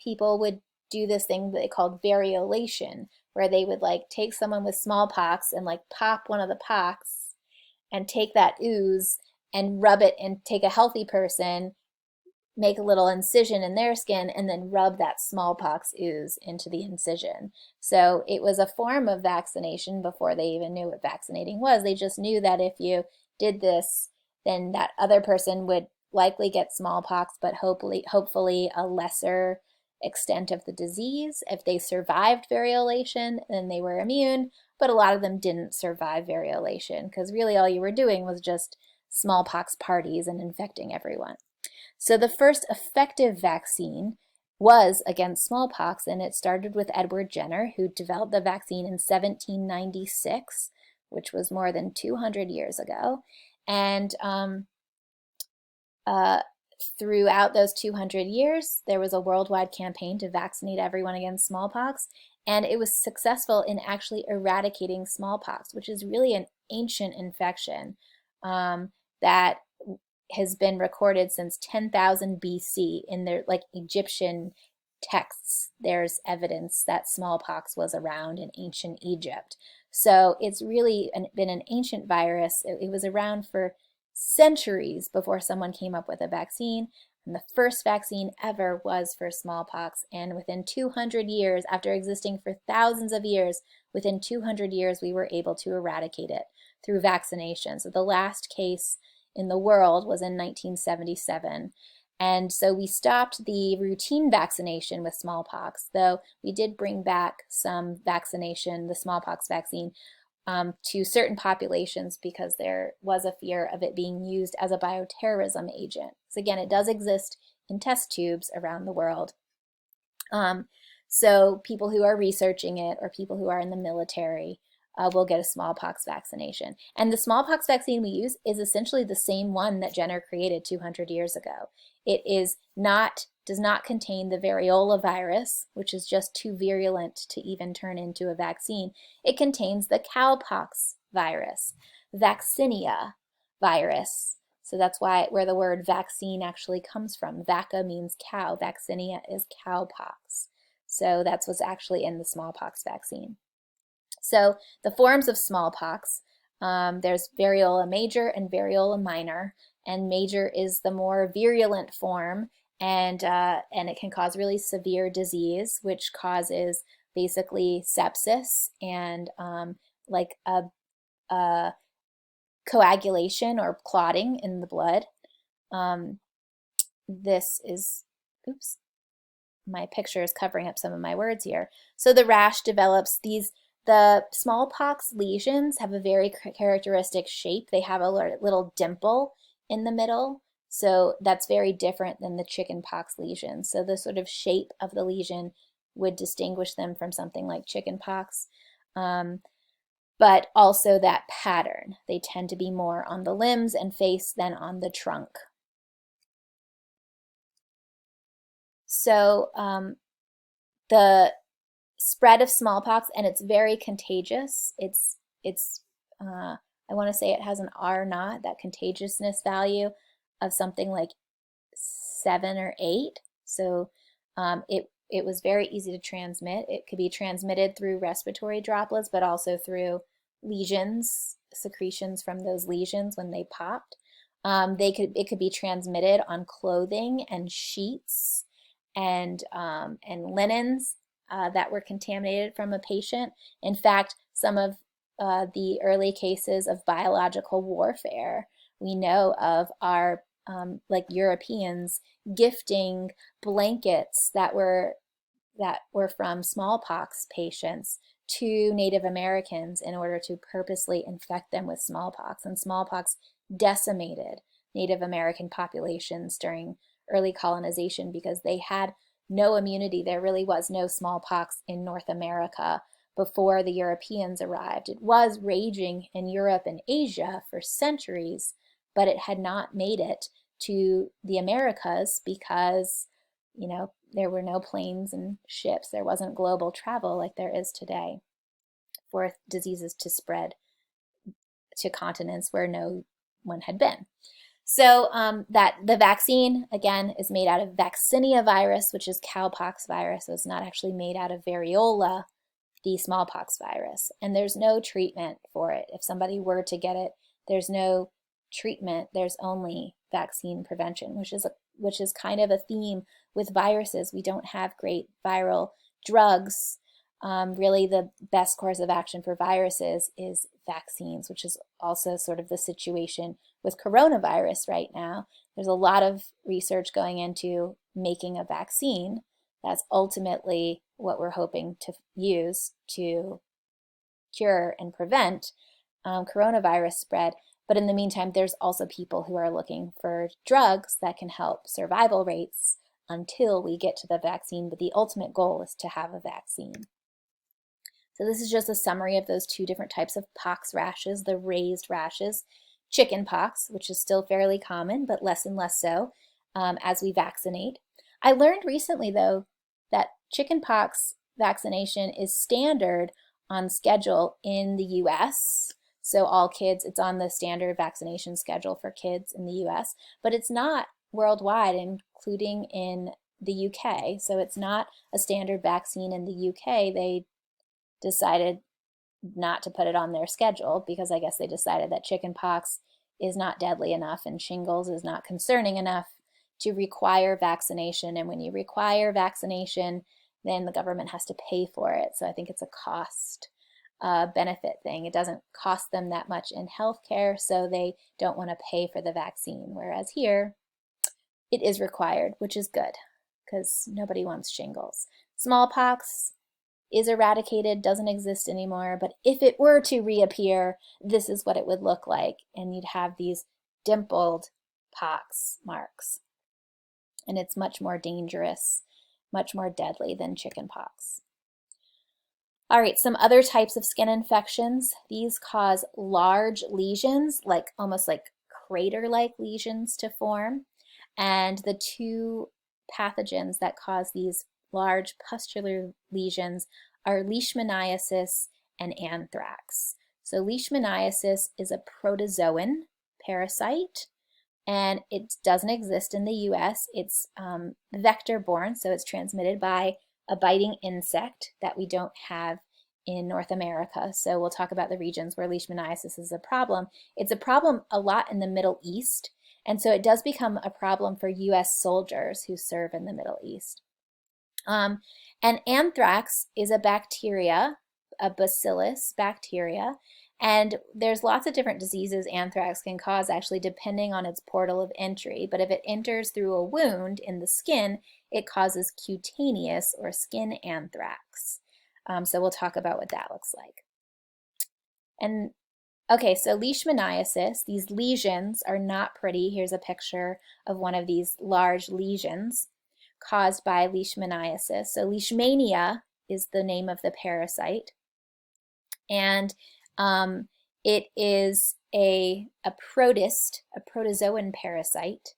people would do this thing that they called variolation, where they would take someone with smallpox and pop one of the pox and take that ooze and rub it, and take a healthy person, make a little incision in their skin, and then rub that smallpox ooze into the incision. So it was a form of vaccination before they even knew what vaccinating was. They just knew that if you did this, then that other person would likely get smallpox, but hopefully a lesser extent of the disease. If they survived variolation, then they were immune, but a lot of them didn't survive variolation because really all you were doing was just smallpox parties and infecting everyone. So the first effective vaccine was against smallpox, and it started with Edward Jenner, who developed the vaccine in 1796, which was more than 200 years ago. And throughout those 200 years, there was a worldwide campaign to vaccinate everyone against smallpox, and it was successful in actually eradicating smallpox, which is really an ancient infection that has been recorded since 10,000 BC in their Egyptian texts. There's evidence that smallpox was around in ancient Egypt. So it's really been an ancient virus. It was around for centuries before someone came up with a vaccine. And the first vaccine ever was for smallpox. And within 200 years, after existing for thousands of years, within 200 years, we were able to eradicate it through vaccination. So the last case in the world was in 1977. And so we stopped the routine vaccination with smallpox, though we did bring back some vaccination, the smallpox vaccine, to certain populations because there was a fear of it being used as a bioterrorism agent. So again, it does exist in test tubes around the world. So people who are researching it or people who are in the military will get a smallpox vaccination. And the smallpox vaccine we use is essentially the same one that Jenner created 200 years ago. It does not contain the variola virus, which is just too virulent to even turn into a vaccine. It contains the cowpox virus, vaccinia virus. So that's where the word vaccine actually comes from. Vacca means cow. Vaccinia is cowpox. So that's what's actually in the smallpox vaccine. So the forms of smallpox, there's variola major and variola minor, and major is the more virulent form, and it can cause really severe disease, which causes basically sepsis and like a coagulation or clotting in the blood. This is, oops, my picture is covering up some of my words here. So the rash develops the smallpox lesions have a very characteristic shape. They have a little dimple in the middle. So that's very different than the chickenpox lesions. So the sort of shape of the lesion would distinguish them from something like chickenpox. But also that pattern. They tend to be more on the limbs and face than on the trunk. So the spread of smallpox, and it's very contagious. I want to say it has an R0, that contagiousness value of something like 7 or 8. So it was very easy to transmit. It could be transmitted through respiratory droplets, but also through lesions, secretions from those lesions when they popped. It could be transmitted on clothing and sheets and linens that were contaminated from a patient. In fact, some of the early cases of biological warfare, we know of are like Europeans gifting blankets that were from smallpox patients to Native Americans in order to purposely infect them with smallpox. And smallpox decimated Native American populations during early colonization because they had no immunity. There really was no smallpox in North America before the Europeans arrived. It was raging in Europe and Asia for centuries, but it had not made it to the Americas because, you know, there were no planes and ships. There wasn't global travel like there is today for diseases to spread to continents where no one had been. So that the vaccine, again, is made out of vaccinia virus, which is cowpox virus. So it's not actually made out of variola, the smallpox virus. And there's no treatment for it. If somebody were to get it, there's no treatment. There's only vaccine prevention, which is kind of a theme with viruses. We don't have great viral drugs. Really, the best course of action for viruses is vaccines, which is also sort of the situation with coronavirus right now. There's a lot of research going into making a vaccine That's ultimately what we're hoping to use to cure and prevent coronavirus spread. But in the meantime, there's also people who are looking for drugs that can help survival rates until we get to the vaccine, but the ultimate goal is to have a vaccine. So this is just a summary of those two different types of pox rashes, the raised rashes, chickenpox, which is still fairly common, but less and less so as we vaccinate. I learned recently, though, that chickenpox vaccination is standard on schedule in the US. So all kids, it's on the standard vaccination schedule for kids in the US, but it's not worldwide, including in the UK. So it's not a standard vaccine in the UK. They decided not to put it on their schedule because I guess they decided that chickenpox is not deadly enough and shingles is not concerning enough to require vaccination. And when you require vaccination, then the government has to pay for it. So I think it's a cost benefit thing. It doesn't cost them that much in healthcare, so they don't want to pay for the vaccine. Whereas here, it is required, which is good because nobody wants shingles. Smallpox is eradicated, doesn't exist anymore, but if it were to reappear, this is what it would look like, and you'd have these dimpled pox marks. And it's much more dangerous, much more deadly than chickenpox. All right, some other types of skin infections. These cause large lesions, like almost like crater-like lesions to form. And the two pathogens that cause these large pustular lesions are Leishmaniasis and anthrax. So Leishmaniasis is a protozoan parasite, and it doesn't exist in the US. It's vector-borne, so it's transmitted by a biting insect that we don't have in North America. So we'll talk about the regions where Leishmaniasis is a problem. It's a problem a lot in the Middle East, and so it does become a problem for US soldiers who serve in the Middle East. And anthrax is a bacteria, a bacillus bacteria, and there's lots of different diseases anthrax can cause actually depending on its portal of entry. But if it enters through a wound in the skin, it causes cutaneous or skin anthrax. So we'll talk about what that looks like. And okay, so Leishmaniasis, these lesions are not pretty. Here's a picture of one of these large lesions caused by Leishmaniasis. So Leishmania is the name of the parasite, and it is a protist, a protozoan parasite,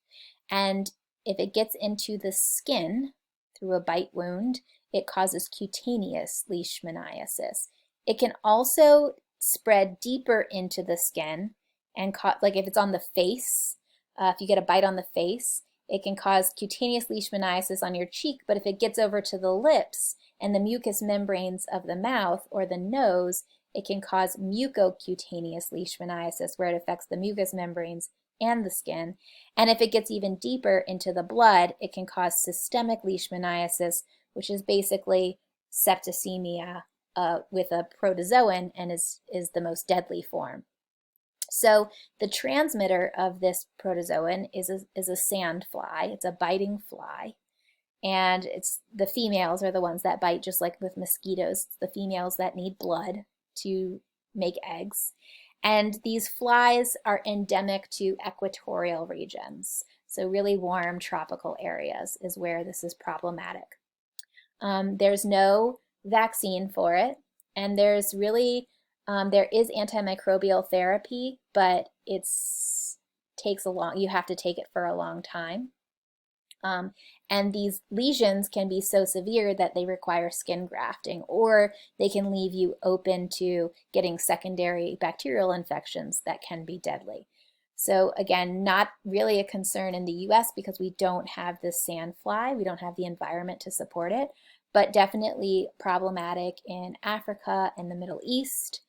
and if it gets into the skin through a bite wound, it causes cutaneous Leishmaniasis. It can also spread deeper into the skin and like if it's on the face, if you get a bite on the face, it can cause cutaneous Leishmaniasis on your cheek, but if it gets over to the lips and the mucous membranes of the mouth or the nose, it can cause mucocutaneous Leishmaniasis, where it affects the mucous membranes and the skin. And if it gets even deeper into the blood, it can cause systemic Leishmaniasis, which is basically septicemia with a protozoan and is the most deadly form. So the transmitter of this protozoan is a sand fly. It's a biting fly. And it's the females are the ones that bite, just like with mosquitoes. It's the females that need blood to make eggs. And these flies are endemic to equatorial regions. So really warm tropical areas is where this is problematic. There's no vaccine for it, and there's really there is antimicrobial therapy, but you have to take it for a long time. And these lesions can be so severe that they require skin grafting, or they can leave you open to getting secondary bacterial infections that can be deadly. So again, not really a concern in the US because we don't have this sandfly, we don't have the environment to support it, but definitely problematic in Africa and the Middle East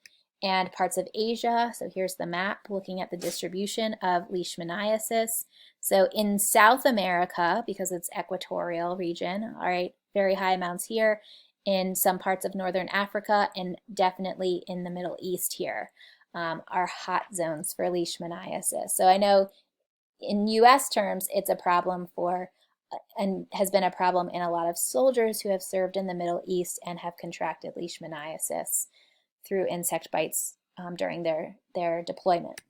and parts of Asia. So here's the map looking at the distribution of Leishmaniasis. So in South America, because it's equatorial region, all right, very high amounts here, in some parts of Northern Africa, and definitely in the Middle East here are hot zones for Leishmaniasis. So I know in US terms, it's a problem for and has been a problem in a lot of soldiers who have served in the Middle East and have contracted Leishmaniasis through insect bites during their deployment.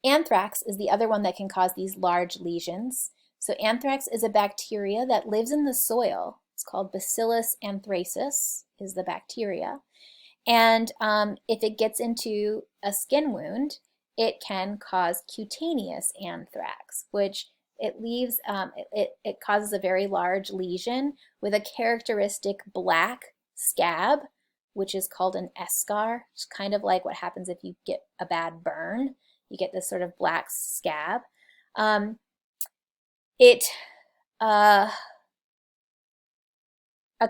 Anthrax is the other one that can cause these large lesions. So anthrax is a bacteria that lives in the soil. It's called Bacillus anthracis is the bacteria. And if it gets into a skin wound, it can cause cutaneous anthrax, which it leaves, it causes a very large lesion with a characteristic black scab, which is called an eschar. It's kind of like what happens if you get a bad burn. You get this sort of black scab. A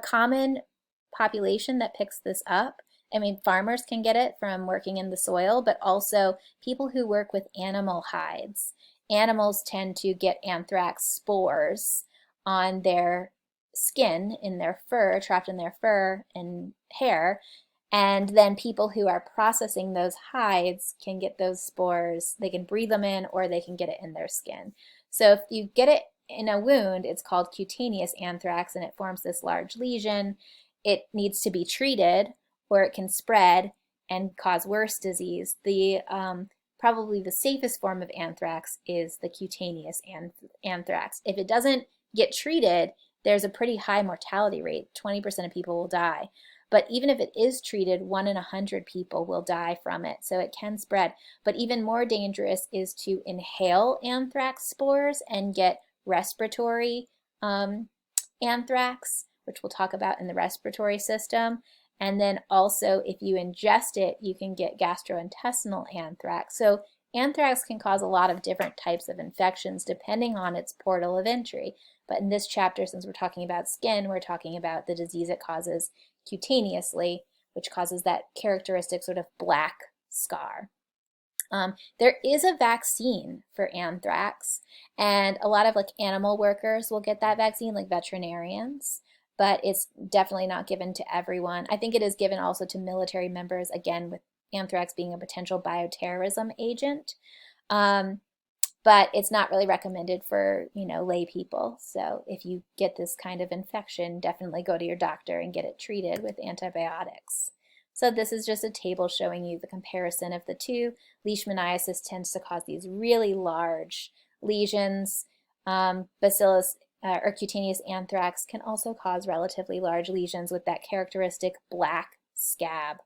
common population that picks this up, I mean, farmers can get it from working in the soil, but also people who work with animal hides. Animals tend to get anthrax spores on their skin, in their fur, trapped in their fur and hair, and then people who are processing those hides can get those spores. They can breathe them in, or they can get it in their skin. So if you get it in a wound, it's called cutaneous anthrax, and it forms this large lesion. It needs to be treated, or it can spread and cause worse disease. Probably the safest form of anthrax is the cutaneous anthrax. If it doesn't get treated, there's a pretty high mortality rate. 20% of people will die. But even if it is treated, 1 in 100 people will die from it, so it can spread. But even more dangerous is to inhale anthrax spores and get respiratory anthrax, which we'll talk about in the respiratory system. And then also, if you ingest it, you can get gastrointestinal anthrax. So anthrax can cause a lot of different types of infections depending on its portal of entry. But in this chapter, since we're talking about skin, we're talking about the disease it causes cutaneously, which causes that characteristic sort of black scar. There is a vaccine for anthrax, and a lot of animal workers will get that vaccine, like veterinarians, but it's definitely not given to everyone. I think it is given also to military members, again, with anthrax being a potential bioterrorism agent. But it's not really recommended for, lay people. So if you get this kind of infection, definitely go to your doctor and get it treated with antibiotics. So this is just a table showing you the comparison of the two. Leishmaniasis tends to cause these really large lesions. Bacillus or cutaneous anthrax can also cause relatively large lesions with that characteristic black scab.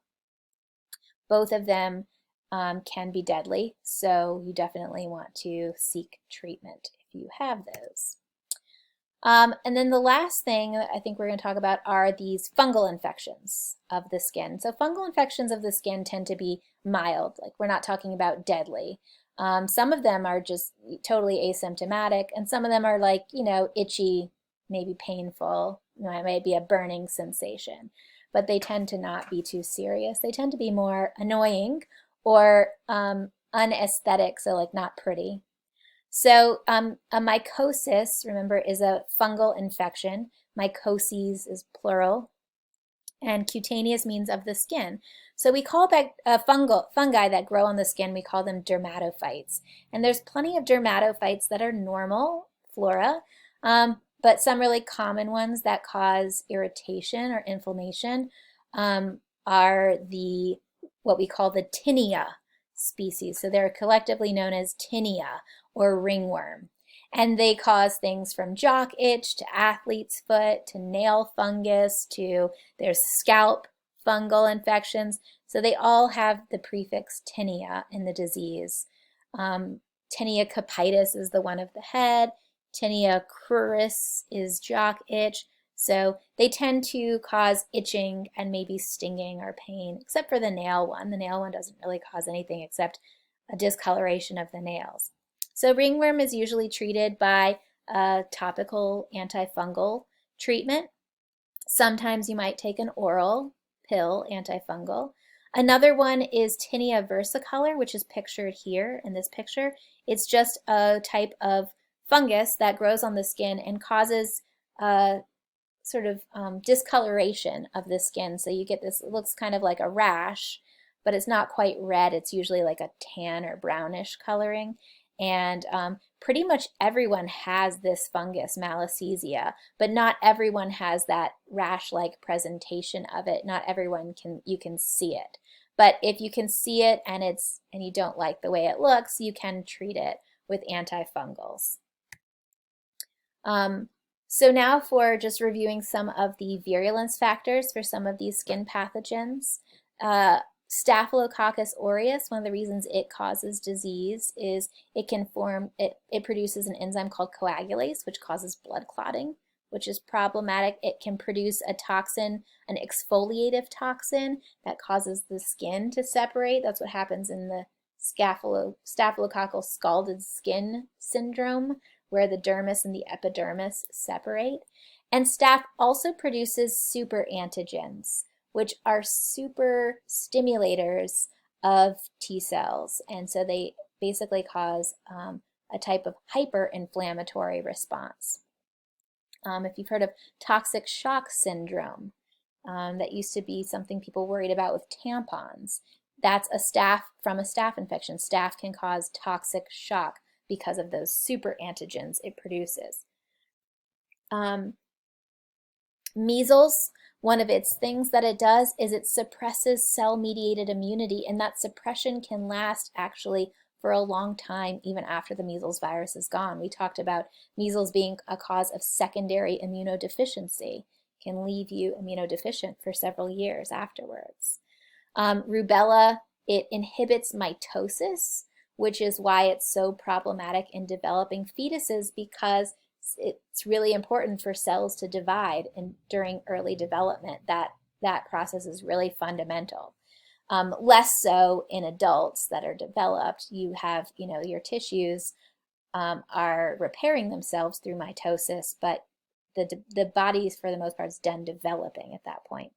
Both of them can be deadly, so you definitely want to seek treatment if you have those. And then the last thing I think we're going to talk about are these fungal infections of the skin. So fungal infections of the skin tend to be mild, like we're not talking about deadly. Some of them are just totally asymptomatic, and some of them are like, itchy, maybe painful. It might be a burning sensation, but they tend to not be too serious. They tend to be more annoying or unaesthetic, so like not pretty. So a mycosis, remember, is a fungal infection. Mycoses is plural. And cutaneous means of the skin. So we call fungi that grow on the skin, we call them dermatophytes. And there's plenty of dermatophytes that are normal flora, but some really common ones that cause irritation or inflammation are what we call the tinea species. So they're collectively known as tinea or ringworm. And they cause things from jock itch to athlete's foot to nail fungus to there's scalp fungal infections. So they all have the prefix tinea in the disease. Tinea capitis is the one of the head. Tinea cruris is jock itch. So they tend to cause itching and maybe stinging or pain, except for the nail one. The nail one doesn't really cause anything except a discoloration of the nails. So ringworm is usually treated by a topical antifungal treatment. Sometimes you might take an oral pill, antifungal. Another one is tinea versicolor, which is pictured here in this picture. It's just a type of fungus that grows on the skin and causes sort of discoloration of the skin. So you get this, it looks kind of like a rash, but it's not quite red. It's usually like a tan or brownish coloring. And pretty much everyone has this fungus, Malassezia, but not everyone has that rash-like presentation of it. Not everyone you can see it. But if you can see it and you don't like the way it looks, you can treat it with antifungals. So now for just reviewing some of the virulence factors for some of these skin pathogens. Staphylococcus aureus, one of the reasons it causes disease is it produces an enzyme called coagulase, which causes blood clotting, which is problematic. It can produce a toxin, an exfoliative toxin that causes the skin to separate. That's what happens in the staphylococcal scalded skin syndrome, where the dermis and the epidermis separate. And staph also produces super antigens, which are super stimulators of T cells. And so they basically cause a type of hyperinflammatory response. If you've heard of toxic shock syndrome, that used to be something people worried about with tampons. That's from a staph infection. Staph can cause toxic shock because of those super antigens it produces. Measles, one of its things that it does is it suppresses cell-mediated immunity, and that suppression can last actually for a long time, even after the measles virus is gone. We talked about measles being a cause of secondary immunodeficiency. It can leave you immunodeficient for several years afterwards. Rubella, it inhibits mitosis, which is why it's so problematic in developing fetuses, because it's really important for cells to divide during early development. That process is really fundamental. Less so in adults that are developed. You have, your tissues are repairing themselves through mitosis, but the body, for the most part, is done developing at that point.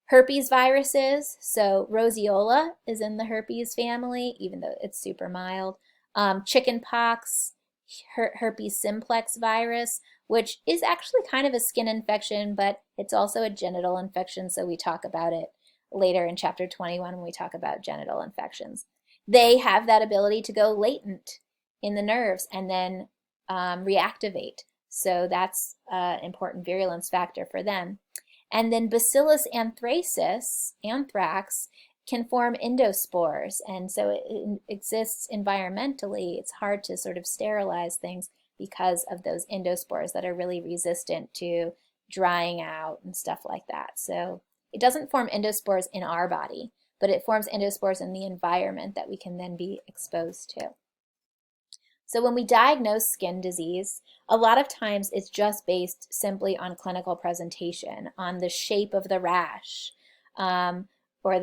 Herpes viruses, so Roseola is in the herpes family, even though it's super mild. Chickenpox, herpes simplex virus, which is actually kind of a skin infection, but it's also a genital infection, so we talk about it later in chapter 21 when we talk about genital infections. They have that ability to go latent in the nerves and then reactivate, so that's an important virulence factor for them. And then Bacillus anthracis, anthrax, can form endospores, and so it exists environmentally. It's hard to sort of sterilize things because of those endospores that are really resistant to drying out and stuff like that. So it doesn't form endospores in our body, but it forms endospores in the environment that we can then be exposed to. So when we diagnose skin disease, a lot of times it's just based simply on clinical presentation, on the shape of the rash, or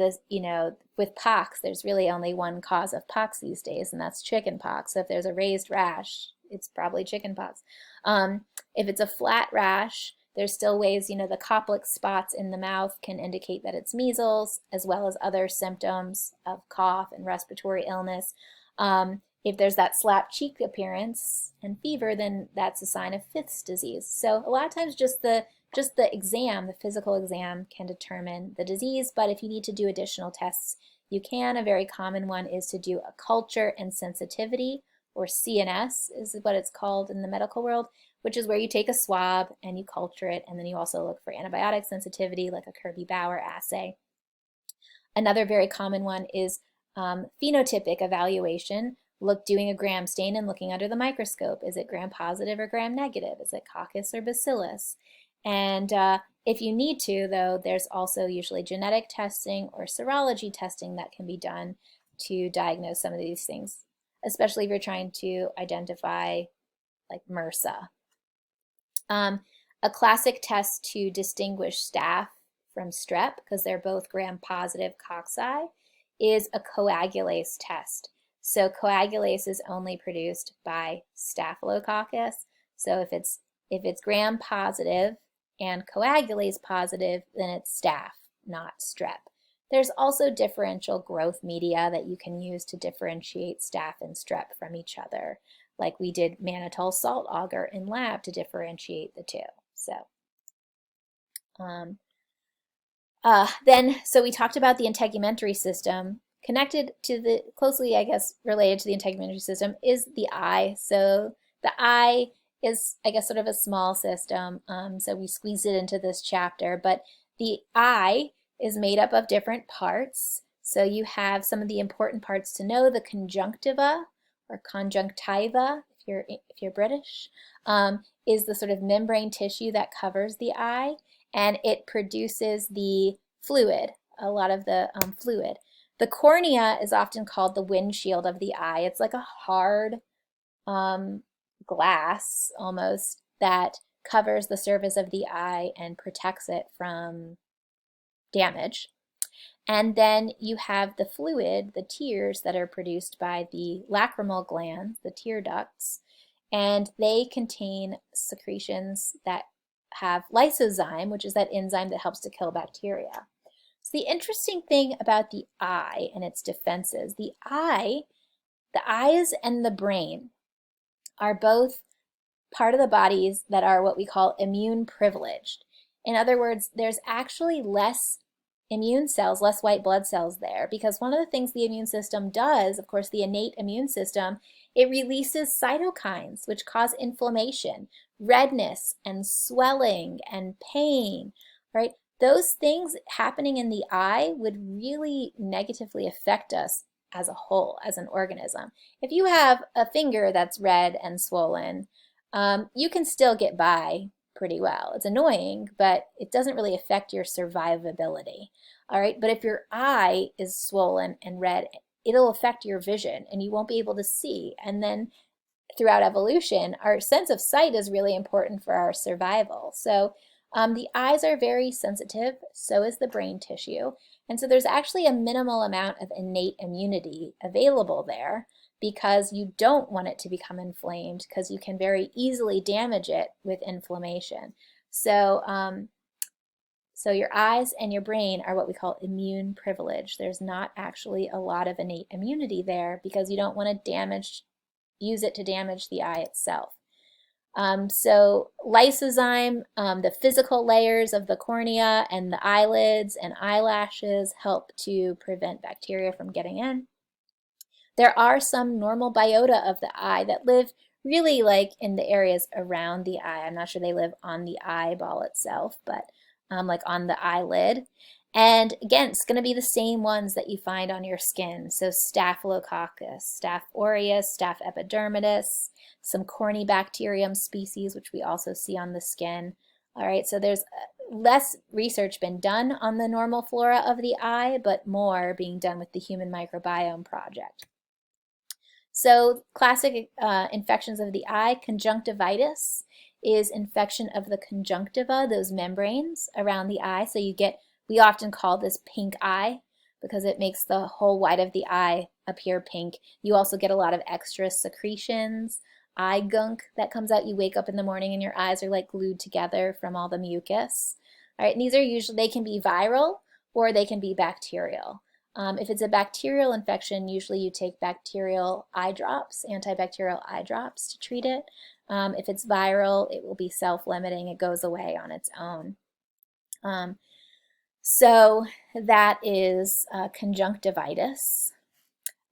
with pox, there's really only one cause of pox these days, and that's chickenpox. So if there's a raised rash, it's probably chickenpox. If it's a flat rash, there's still ways, the Koplik spots in the mouth can indicate that it's measles, as well as other symptoms of cough and respiratory illness. If there's that slapped cheek appearance and fever, then that's a sign of Fifth's disease. So a lot of times just the exam, the physical exam, can determine the disease, but if you need to do additional tests, you can. A very common one is to do a culture and sensitivity, or CNS is what it's called in the medical world, which is where you take a swab and you culture it, and then you also look for antibiotic sensitivity, like a Kirby-Bauer assay. Another very common one is phenotypic evaluation, doing a gram stain and looking under the microscope. Is it gram-positive or gram-negative? Is it coccus or bacillus? And if you need to, though, there's also usually genetic testing or serology testing that can be done to diagnose some of these things, especially if you're trying to identify like MRSA. A classic test to distinguish staph from strep, because they're both gram-positive cocci, is a coagulase test. So coagulase is only produced by Staphylococcus. So if it's gram-positive and coagulase positive, then it's staph, not strep. There's also differential growth media that you can use to differentiate staph and strep from each other, like we did mannitol salt agar in lab to differentiate the two. So so we talked about the integumentary system Connected to the, closely, I guess, related to the integumentary system is the eye. So the eye is, I guess, sort of a small system, so we squeezed it into this chapter, but the eye is made up of different parts. So you have some of the important parts to know: the conjunctiva or conjunctiva, if you're British, is the sort of membrane tissue that covers the eye, and it produces the fluid, a lot of the fluid. The cornea is often called the windshield of the eye. It's like a hard glass almost that covers the surface of the eye and protects it from damage. And then you have the fluid, the tears that are produced by the lacrimal glands, the tear ducts, and they contain secretions that have lysozyme, which is that enzyme that helps to kill bacteria. So the interesting thing about the eye and its defenses, the eyes and the brain are both part of the bodies that are what we call immune privileged. In other words, there's actually less immune cells, less white blood cells there, because one of the things the immune system does, of course, the innate immune system, it releases cytokines, which cause inflammation, redness, and swelling, and pain, right? Those things happening in the eye would really negatively affect us as a whole, as an organism. If you have a finger that's red and swollen, you can still get by pretty well. It's annoying, but it doesn't really affect your survivability. All right, but if your eye is swollen and red, it'll affect your vision and you won't be able to see. And then throughout evolution, our sense of sight is really important for our survival. So the eyes are very sensitive, so is the brain tissue. And so there's actually a minimal amount of innate immunity available there, because you don't want it to become inflamed, because you can very easily damage it with inflammation. So, so your eyes and your brain are what we call immune privileged. There's not actually a lot of innate immunity there because you don't want to use it to damage the eye itself. So lysozyme, the physical layers of the cornea and the eyelids and eyelashes help to prevent bacteria from getting in. There are some normal biota of the eye that live really like in the areas around the eye. I'm not sure they live on the eyeball itself, but like on the eyelid. And again, it's going to be the same ones that you find on your skin. So Staphylococcus, Staph aureus, Staph epidermidis, some Corynebacterium species, which we also see on the skin. All right, so there's less research been done on the normal flora of the eye, but more being done with the Human Microbiome Project. So classic infections of the eye: conjunctivitis is infection of the conjunctiva, those membranes around the eye. So you get, we often call this pink eye because it makes the whole white of the eye appear pink. You also get a lot of extra secretions, eye gunk that comes out. You wake up in the morning and your eyes are like glued together from all the mucus. All right, and these are usually, they can be viral or they can be bacterial. If it's a bacterial infection, usually you take bacterial eye drops, antibacterial eye drops to treat it. If it's viral, it will be self-limiting. It goes away on its own. So that is conjunctivitis.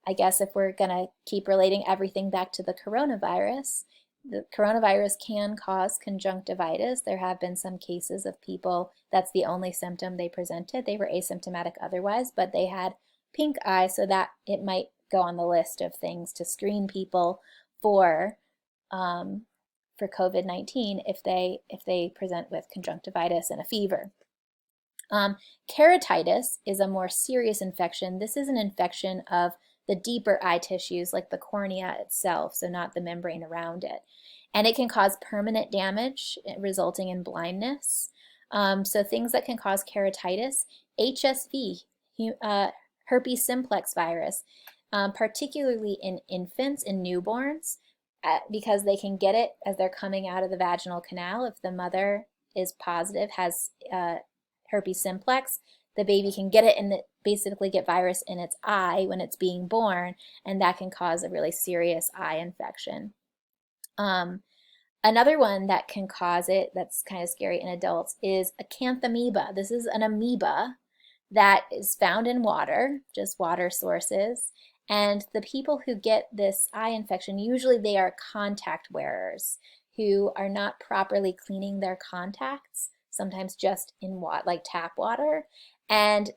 I guess if we're going to keep relating everything back to the coronavirus can cause conjunctivitis. There have been some cases of people, that's the only symptom they presented. They were asymptomatic otherwise, but they had pink eye, so that it might go on the list of things to screen people for COVID-19 if they present with conjunctivitis and a fever. Keratitis is a more serious infection. This is an infection of the deeper eye tissues, like the cornea itself, so not the membrane around it. And it can cause permanent damage, resulting in blindness. So things that can cause keratitis: HSV, herpes simplex virus, particularly in infants and newborns, because they can get it as they're coming out of the vaginal canal. If the mother is positive, has herpes simplex, the baby can get it and basically get virus in its eye when it's being born, and that can cause a really serious eye infection. Another one that can cause it, that's kind of scary in adults, is acanthamoeba. This is an amoeba that is found in water, just water sources. And the people who get this eye infection, usually they are contact wearers who are not properly cleaning their contacts, sometimes just in like tap water. And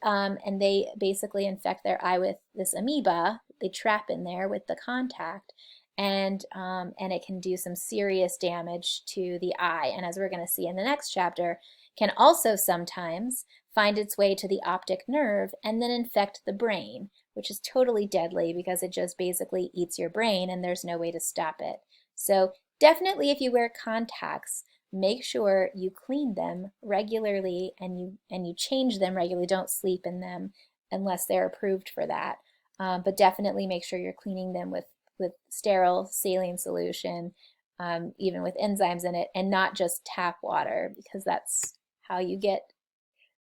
they basically infect their eye with this amoeba. They trap in there with the contact, and it can do some serious damage to the eye. And as we're going to see in the next chapter, can also sometimes find its way to the optic nerve and then infect the brain, which is totally deadly because it just basically eats your brain and there's no way to stop it. So definitely if you wear contacts, make sure you clean them regularly and you change them regularly. Don't sleep in them unless they're approved for that. But definitely make sure you're cleaning them with sterile saline solution, even with enzymes in it, and not just tap water, because that's how you get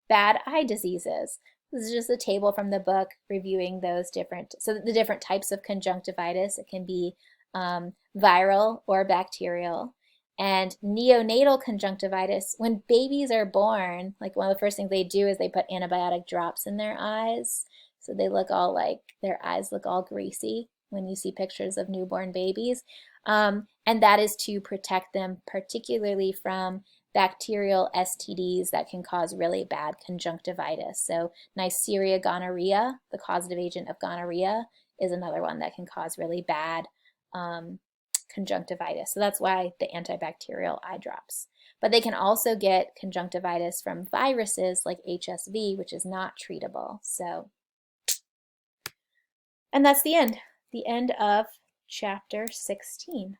bad eye diseases. This is just a table from the book reviewing those different, so the different types of conjunctivitis. It can be viral or bacterial. And neonatal conjunctivitis, when babies are born, like one of the first things they do is they put antibiotic drops in their eyes. So they look all like, their eyes look all greasy when you see pictures of newborn babies. And that is to protect them particularly from bacterial STDs that can cause really bad conjunctivitis. So Neisseria gonorrhea, the causative agent of gonorrhea, is another one that can cause really bad conjunctivitis. So that's why the antibacterial eye drops. But they can also get conjunctivitis from viruses like HSV, which is not treatable. So, and that's the end of chapter 16.